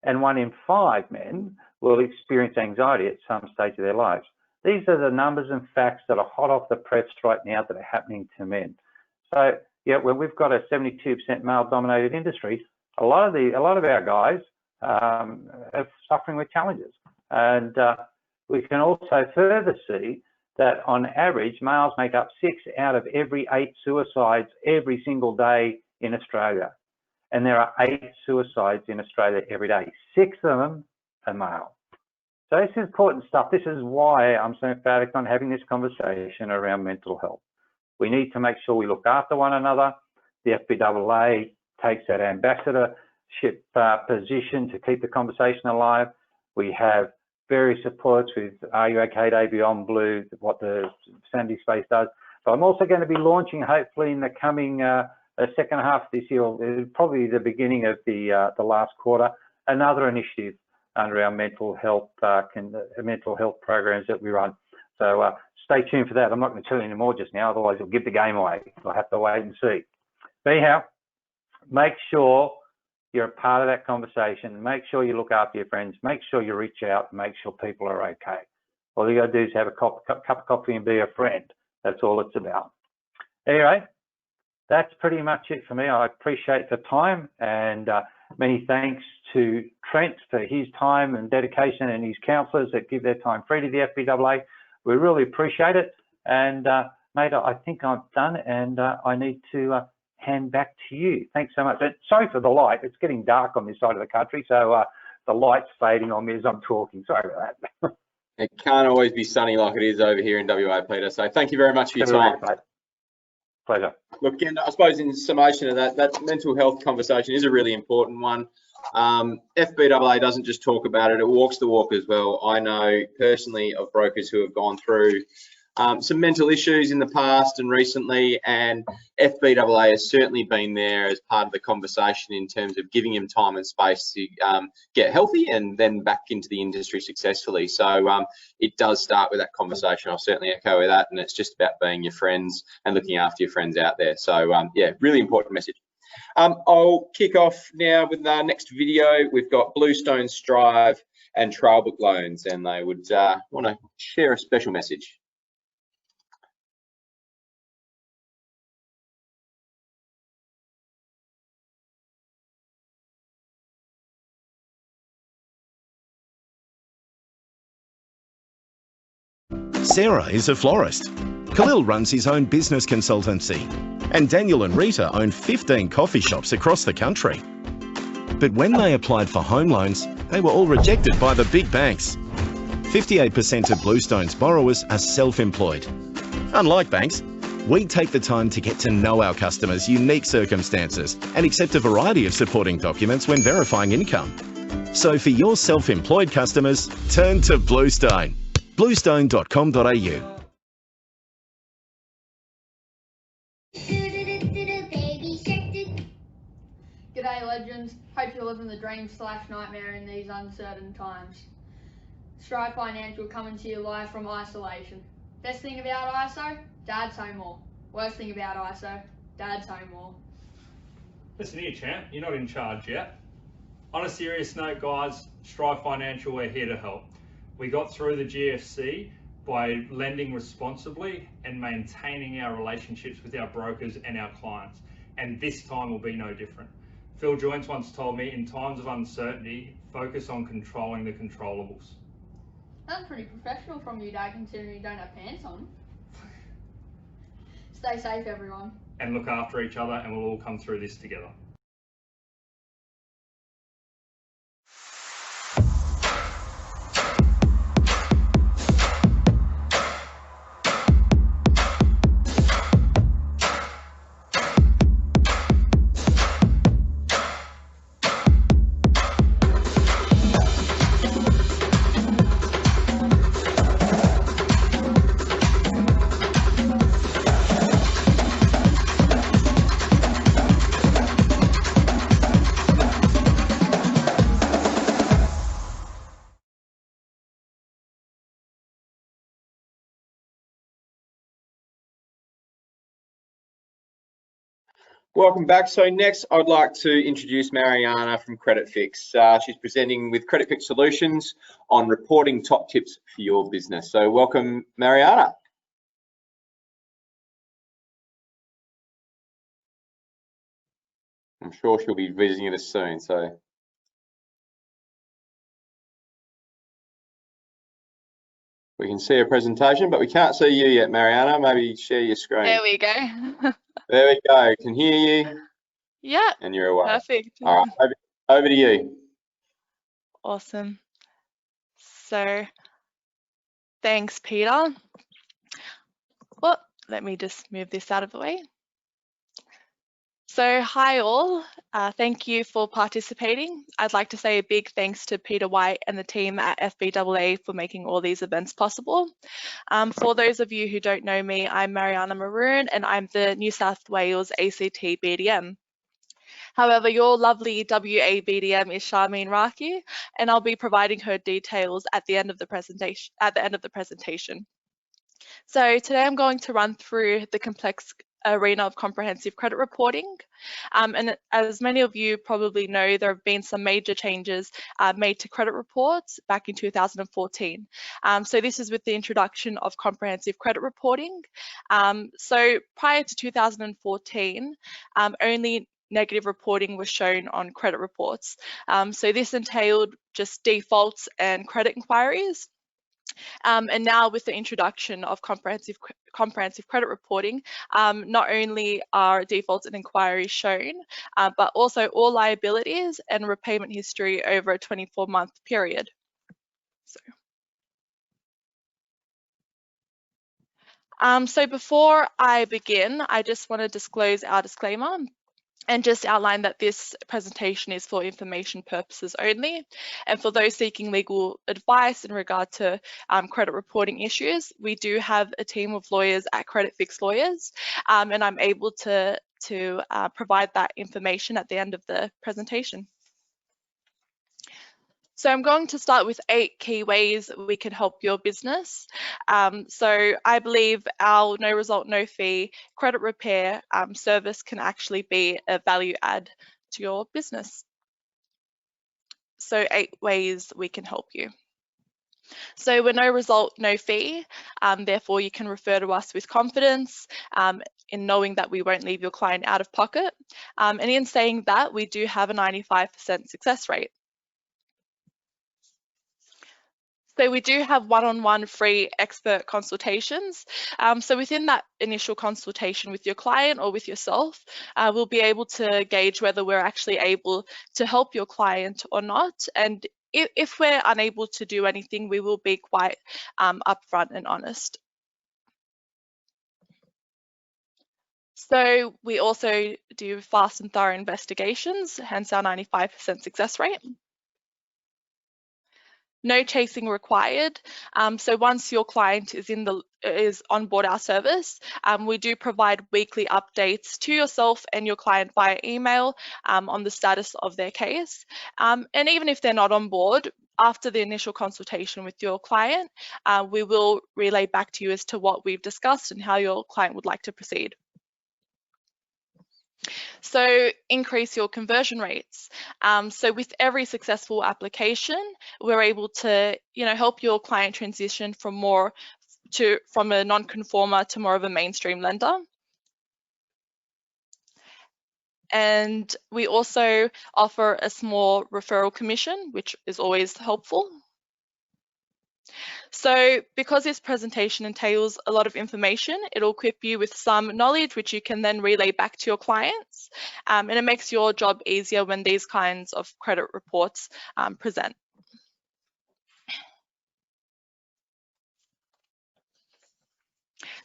Speaker 7: and 1 in 5 men will experience anxiety at some stage of their lives. These are the numbers and facts that are hot off the press right now that are happening to men. So yeah, when we've got a 72% male-dominated industry, a lot of our guys are suffering with challenges. And we can also further see that on average, males make up 6 out of every 8 suicides every single day in Australia. And there are 8 suicides in Australia every day. 6 of them are male. So this is important stuff. This is why I'm so emphatic on having this conversation around mental health. We need to make sure we look after one another. The FBAA takes that ambassadorship position to keep the conversation alive. We have various supports with Are You OK Day, Beyond Blue, what the Sanity space does. But I'm also going to be launching, hopefully in the coming second half of this year, or probably the beginning of the last quarter, another initiative under our mental health programs that we run. So stay tuned for that. I'm not going to tell you any more just now, otherwise it'll give the game away. I'll have to wait and see. But anyhow, make sure you're a part of that conversation. Make sure you look after your friends. Make sure you reach out. Make sure people are okay. All you got to do is have a cup of coffee and be a friend. That's all it's about. Anyway, that's pretty much it for me. I appreciate the time, and many thanks to Trent for his time and dedication, and his counsellors that give their time free to the FBAA. We really appreciate it. And mate, I think I'm done, and I need to hand back to you. Thanks so much. And sorry for the light. It's getting dark on this side of the country, so the light's fading on me as I'm talking. Sorry about that.
Speaker 1: It can't always be sunny like it is over here in WA, Peter. So thank you very much for your time.
Speaker 7: Pleasure.
Speaker 1: Look, again, I suppose in summation of that mental health conversation is a really important one. FBAA doesn't just talk about it, it walks the walk as well. I know personally of brokers who have gone through some mental issues in the past and recently, and FBAA has certainly been there as part of the conversation in terms of giving him time and space to get healthy and then back into the industry successfully. So it does start with that conversation. I'll certainly echo that, and it's just about being your friends and looking after your friends out there. So yeah, really important message. I'll kick off now with our next video. We've got Bluestone, Strive and Trailbook Loans, and they would want to share a special message.
Speaker 8: Sarah is a florist. Khalil runs his own business consultancy. And Daniel and Rita own 15 coffee shops across the country. But when they applied for home loans, they were all rejected by the big banks. 58% of Bluestone's borrowers are self-employed. Unlike banks, we take the time to get to know our customers' unique circumstances and accept a variety of supporting documents when verifying income. So for your self-employed customers, turn to Bluestone. bluestone.com.au.
Speaker 9: G'day legends, hope you're living the dream/nightmare in these uncertain times. Strive Financial coming to you live from isolation. Best thing about ISO, Dad's home more. Worst thing about ISO, Dad's home more.
Speaker 10: Listen here, champ, you're not in charge yet. On a serious note, guys, Strive Financial, we're here to help. We got through the GFC by lending responsibly and maintaining our relationships with our brokers and our clients. And this time will be no different. Phil Joyce once told me, in times of uncertainty, focus on controlling the controllables.
Speaker 9: That's pretty professional from you, Dad, considering you don't have pants on. Stay safe, everyone.
Speaker 10: And look after each other, and we'll all come through this together.
Speaker 1: Welcome back. So next, I'd like to introduce Mariana from Credit Fix. She's presenting with Credit Fix Solutions on reporting top tips for your business. So welcome, Mariana. I'm sure she'll be visiting us soon. So we can see her presentation, but we can't see you yet, Mariana. Maybe share your screen.
Speaker 11: There we go.
Speaker 1: There we go. Can hear you.
Speaker 11: Yeah.
Speaker 1: And you're away.
Speaker 11: Perfect.
Speaker 1: All right. Over to you.
Speaker 11: Awesome. So thanks, Peter. Well, let me just move this out of the way. So hi all, thank you for participating. I'd like to say a big thanks to Peter White and the team at FBAA for making all these events possible. For those of you who don't know me, I'm Mariana Maroon and I'm the New South Wales ACT BDM. However, your lovely WA BDM is Charmaine Raki, and I'll be providing her details at the end of the presentation. So today I'm going to run through the complex arena of comprehensive credit reporting. And as many of you probably know, there have been some major changes made to credit reports back in 2014. So this is with the introduction of comprehensive credit reporting. So prior to 2014, only negative reporting was shown on credit reports. So this entailed just defaults and credit inquiries. And now with the introduction of comprehensive credit reporting, not only are defaults and inquiries shown, but also all liabilities and repayment history over a 24-month period. So before I begin, I just want to disclose our disclaimer and just outline that this presentation is for information purposes only. And for those seeking legal advice in regard to credit reporting issues, we do have a team of lawyers at Credit Fix Lawyers, and I'm able to provide that information at the end of the presentation. So I'm going to start with 8 key ways we can help your business. So I believe our no result, no fee credit repair service can actually be a value add to your business. So 8 ways we can help you. So we're no result, no fee. Therefore, you can refer to us with confidence in knowing that we won't leave your client out of pocket. And in saying that, we do have a 95% success rate. So we do have one-on-one free expert consultations. So within that initial consultation with your client or with yourself, we'll be able to gauge whether we're actually able to help your client or not. And if we're unable to do anything, we will be quite upfront and honest. So we also do fast and thorough investigations, hence our 95% success rate. No chasing required. So once your client is on board our service, we do provide weekly updates to yourself and your client via email on the status of their case. And even if they're not on board, after the initial consultation with your client, we will relay back to you as to what we've discussed and how your client would like to proceed. So increase your conversion rates. So with every successful application, we're able to, help your client transition from a non-conformer to more of a mainstream lender. And we also offer a small referral commission, which is always helpful. So because this presentation entails a lot of information, it'll equip you with some knowledge which you can then relay back to your clients, and it makes your job easier when these kinds of credit reports present.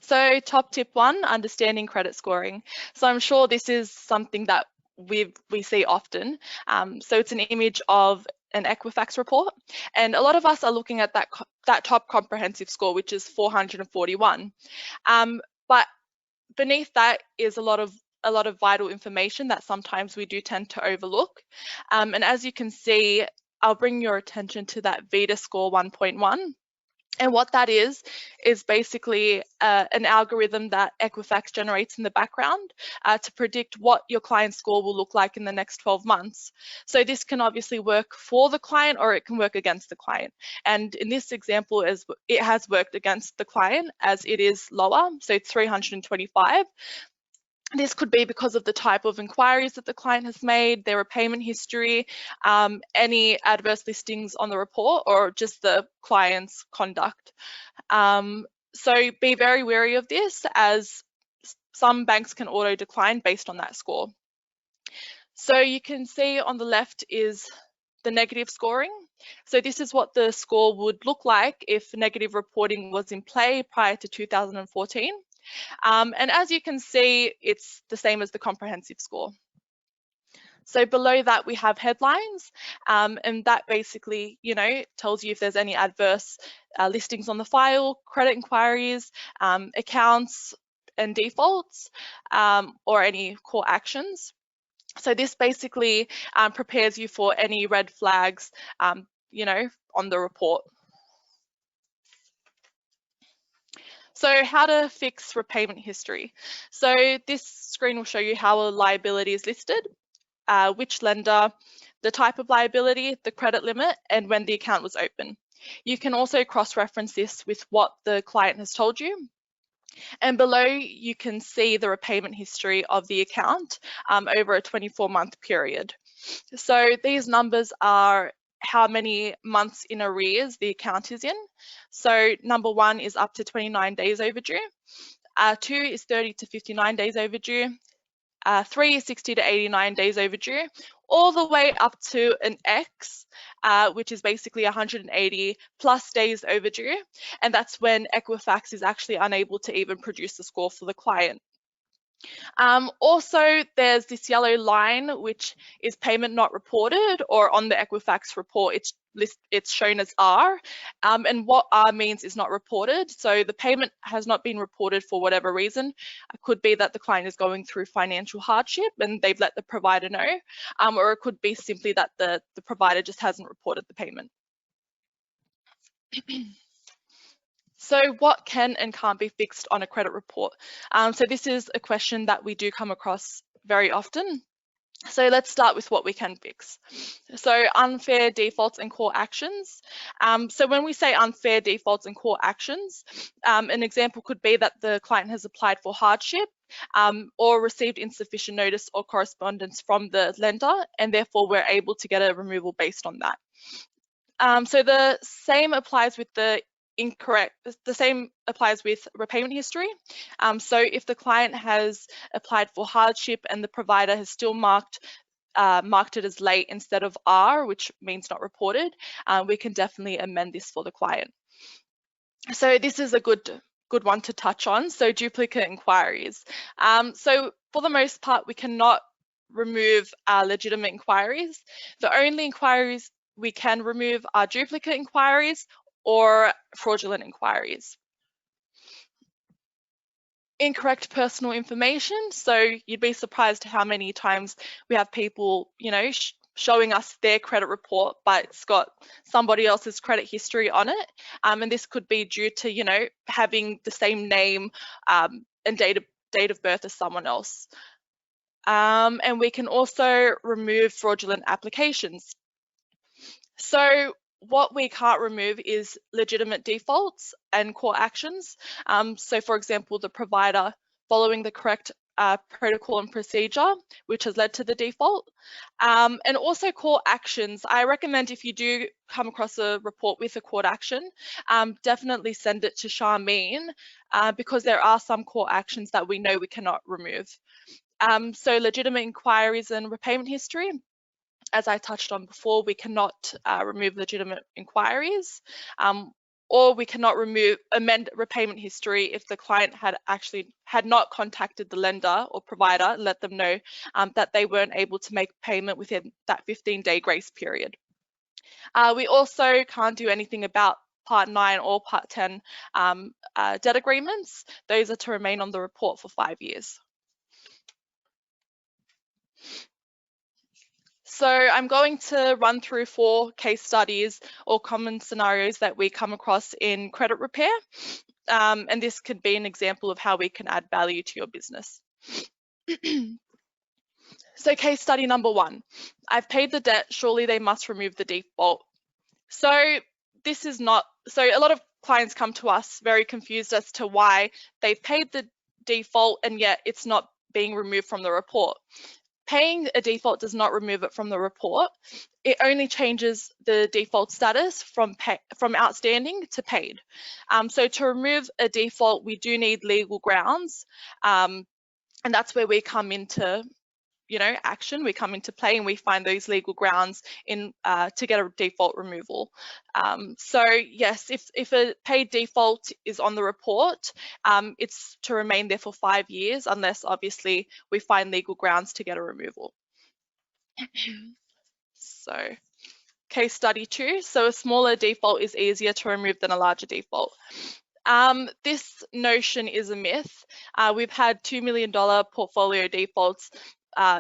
Speaker 11: So top tip 1, understanding credit scoring. So I'm sure this is something that we see often. So it's an image of an Equifax report, and a lot of us are looking at that top comprehensive score, which is 441. But beneath that is a lot of vital information that sometimes we do tend to overlook. And as you can see, I'll bring your attention to that Veda Score 1.1. And what that is basically an algorithm that Equifax generates in the background to predict what your client's score will look like in the next 12 months. So this can obviously work for the client or it can work against the client. And in this example, it has worked against the client as it is lower, so it's 325. This could be because of the type of inquiries that the client has made, their repayment history, any adverse listings on the report, or just the client's conduct. So be very wary of this, as some banks can auto decline based on that score. So you can see on the left is the negative scoring. So this is what the score would look like if negative reporting was in play prior to 2014. And as you can see, it's the same as the comprehensive score. So below that we have headlines, and that basically, tells you if there's any adverse listings on the file, credit inquiries, accounts and defaults, or any core actions. So this basically prepares you for any red flags, on the report. So how to fix repayment history. So this screen will show you how a liability is listed, which lender, the type of liability, the credit limit, and when the account was open. You can also cross-reference this with what the client has told you. And below you can see the repayment history of the account over a 24-month period. So these numbers are how many months in arrears the account is in. So number 1 is up to 29 days overdue. 2 is 30 to 59 days overdue. 3 is 60 to 89 days overdue, all the way up to an X, which is basically 180 plus days overdue. And that's when Equifax is actually unable to even produce the score for the client. Also, there's this yellow line, which is payment not reported, or on the Equifax report, it's shown as R. And what R means is not reported. So the payment has not been reported for whatever reason. It could be that the client is going through financial hardship and they've let the provider know, or it could be simply that the provider just hasn't reported the payment. So what can and can't be fixed on a credit report? So this is a question that we do come across very often. So let's start with what we can fix. So unfair defaults and core actions. So when we say unfair defaults and core actions, an example could be that the client has applied for hardship or received insufficient notice or correspondence from the lender, and therefore we're able to get a removal based on that. So the same applies with the same applies with repayment history. So if the client has applied for hardship and the provider has still marked it as late instead of R, which means not reported, we can definitely amend this for the client. So this is a good one to touch on. So duplicate inquiries. So for the most part, we cannot remove legitimate inquiries. The only inquiries we can remove are duplicate inquiries or fraudulent inquiries. Incorrect personal information. So you'd be surprised how many times we have people, you know, showing us their credit report, but it's got somebody else's credit history on it. And this could be due to, you know, having the same name and date of birth as someone else. And we can also remove fraudulent applications. So what we can't remove is legitimate defaults and court actions. So for example, the provider following the correct protocol and procedure, which has led to the default. And also court actions. I recommend if you do come across a report with a court action, definitely send it to Charmaine because there are some court actions that we know we cannot remove. So legitimate inquiries and repayment history. As I touched on before, we cannot remove legitimate inquiries, or we cannot amend repayment history if the client had not contacted the lender or provider and let them know that they weren't able to make payment within that 15-day grace period. We also can't do anything about Part 9 or Part 10 debt agreements. Those are to remain on the report for 5 years. So I'm going to run through 4 case studies or common scenarios that we come across in credit repair. And this could be an example of how we can add value to your business. So case study number 1, I've paid the debt, surely they must remove the default. So this is not, so a lot of clients come to us very confused as to why they've paid the default and yet it's not being removed from the report. Paying a default does not remove it from the report. It only changes the default status from outstanding to paid. So to remove a default, we do need legal grounds, and that's where we come into, you know, action. We come into play and we find those legal grounds in to get a default removal. So yes, if a paid default is on the report, it's to remain there for 5 years unless obviously we find legal grounds to get a removal. So case study 2, so a smaller default is easier to remove than a larger default. This notion is a myth. We've had $2 million portfolio defaults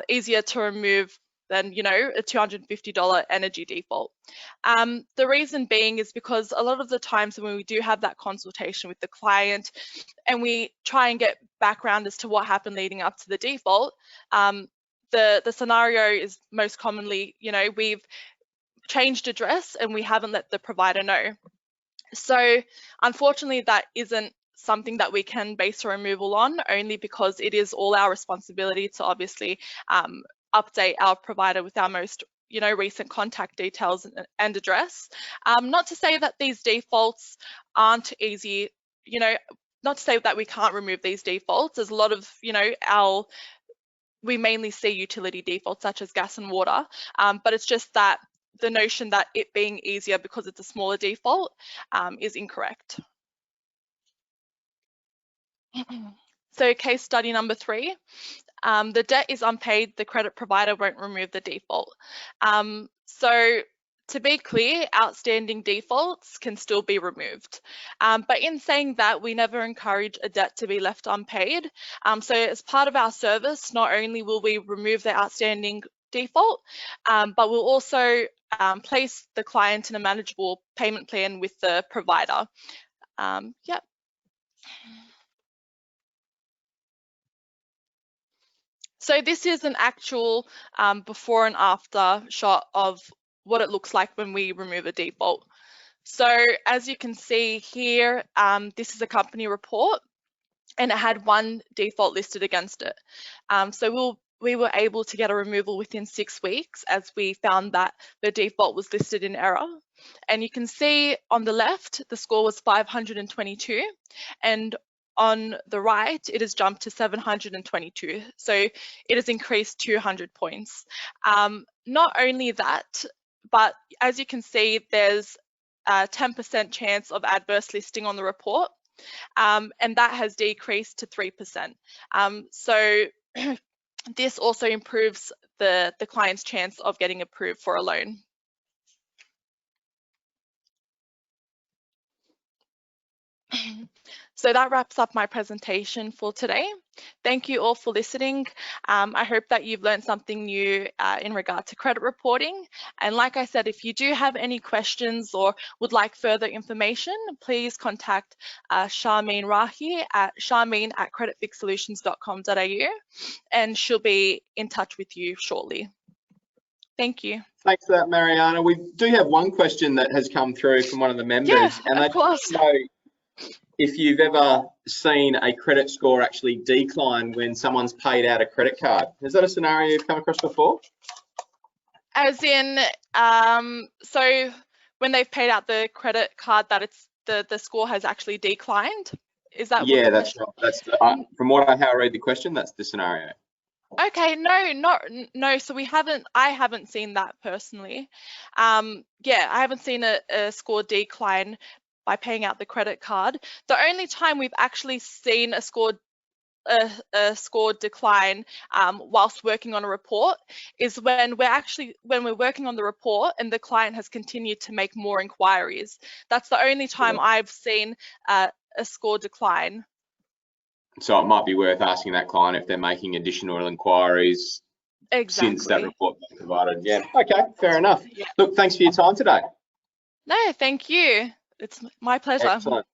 Speaker 11: easier to remove than, you know, a $250 energy default. The reason being is because a lot of the times when we do have that consultation with the client and we try and get background as to what happened leading up to the default, the scenario is most commonly, you know, we've changed address and we haven't let the provider know. So unfortunately, that isn't something that we can base a removal on, only because it is all our responsibility to obviously update our provider with our most, you know, recent contact details and address. Not to say that these defaults aren't easy, you know, not to say that we can't remove these defaults. There's a lot of, you know, we mainly see utility defaults such as gas and water, but it's just that the notion that it being easier because it's a smaller default is incorrect. So case study number 3, the debt is unpaid, the credit provider won't remove the default. So to be clear, outstanding defaults can still be removed. But in saying that, we never encourage a debt to be left unpaid. So as part of our service, not only will we remove the outstanding default, but we'll also place the client in a manageable payment plan with the provider. Yep. So this is an actual before and after shot of what it looks like when we remove a default. So as you can see here, this is a company report and it had 1 default listed against it. So we were able to get a removal within 6 weeks, as we found that the default was listed in error. And you can see on the left, the score was 522, and on the right, it has jumped to 722. So it has increased 200 points. Not only that, but as you can see, there's a 10% chance of adverse listing on the report, and that has decreased to 3%. So this also improves the client's chance of getting approved for a loan. So that wraps up my presentation for today. Thank you all for listening. I hope that you've learned something new in regard to credit reporting. And like I said, if you do have any questions or would like further information, please contact Charmaine Rahi at charmaine@creditfixsolutions.com.au, and she'll be in touch with you shortly. Thank you.
Speaker 1: Thanks for that, Mariana. We do have one question that has come through from one of the members.
Speaker 11: Yeah,
Speaker 1: and
Speaker 11: of course.
Speaker 1: Know if you've ever seen a credit score actually decline when someone's paid out a credit card. Is that a scenario you've come across before?
Speaker 11: As in, so when they've paid out the credit card, that it's the score has actually declined? Is that?
Speaker 1: Yeah, that's right. That's from how I read the question, that's the scenario.
Speaker 11: Okay, no. So I haven't seen that personally. Yeah, I haven't seen a score decline by paying out the credit card. The only time we've actually seen a score decline whilst working on a report is when we're working on the report and the client has continued to make more inquiries. That's the only time I've seen a score decline.
Speaker 1: So it might be worth asking that client if they're making additional inquiries since that report was provided. Yeah, okay, fair enough. Yeah. Look, thanks for your time today.
Speaker 11: No, thank you. It's my pleasure.
Speaker 1: Excellent.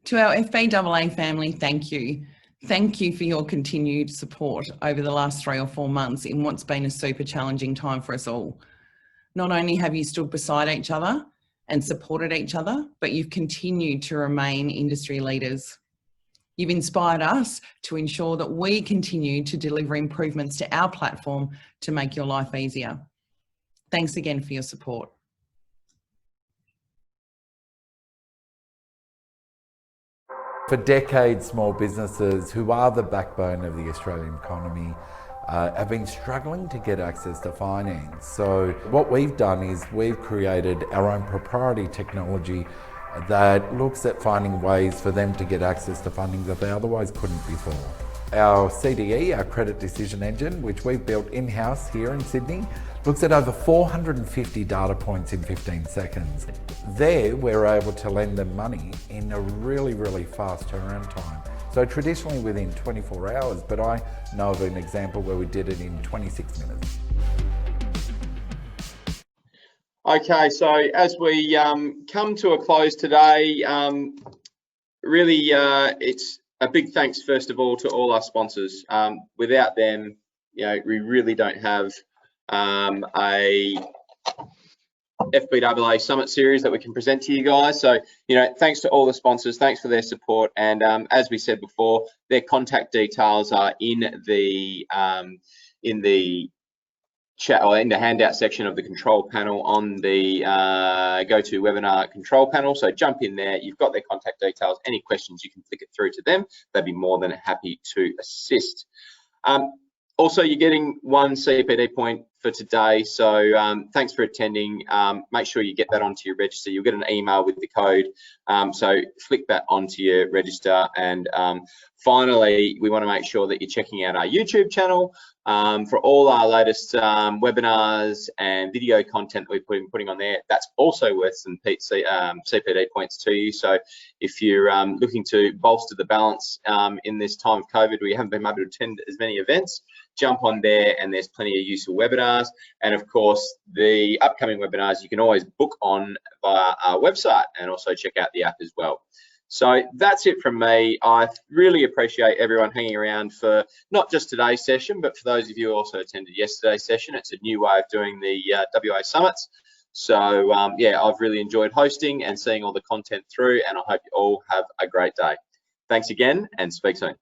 Speaker 12: To our FBAA family, thank you. Thank you for your continued support over the last 3 or 4 months in what's been a super challenging time for us all. Not only have you stood beside each other and supported each other, but you've continued to remain industry leaders. You've inspired us to ensure that we continue to deliver improvements to our platform to make your life easier. Thanks again for your support.
Speaker 13: For decades, small businesses, who are the backbone of the Australian economy, have been struggling to get access to finance. So what we've done is we've created our own proprietary technology that looks at finding ways for them to get access to funding that they otherwise couldn't before. Our CDE, our credit decision engine, which we've built in-house here in Sydney, looks at over 450 data points in 15 seconds. There, we're able to lend them money in a really, really fast turnaround time. So traditionally within 24 hours, but I know of an example where we did it in 26 minutes.
Speaker 1: Okay, so as we come to a close today, really it's a big thanks first of all to all our sponsors. Without them, we really don't have a FBAA Summit series that we can present to you guys. So, thanks to all the sponsors, thanks for their support. And as we said before, their contact details are in the chat or in the handout section of the control panel on the GoToWebinar control panel. So jump in there, you've got their contact details. Any questions, you can flick it through to them. They'd be more than happy to assist. Also, you're getting 1 CPD point for today, so thanks for attending. Make sure you get that onto your register. You'll get an email with the code, so flick that onto your register. And finally, we want to make sure that you're checking out our YouTube channel for all our latest webinars and video content that we've been putting on there. That's also worth some CPD points to you. So if you're looking to bolster the balance in this time of COVID, we haven't been able to attend as many events, jump on there and there's plenty of useful webinars. And of course, the upcoming webinars you can always book on via our website and also check out the app as well. So that's it from me. I really appreciate everyone hanging around for not just today's session, but for those of you who also attended yesterday's session. It's a new way of doing the WA Summits. So yeah, I've really enjoyed hosting and seeing all the content through, and I hope you all have a great day. Thanks again and speak soon.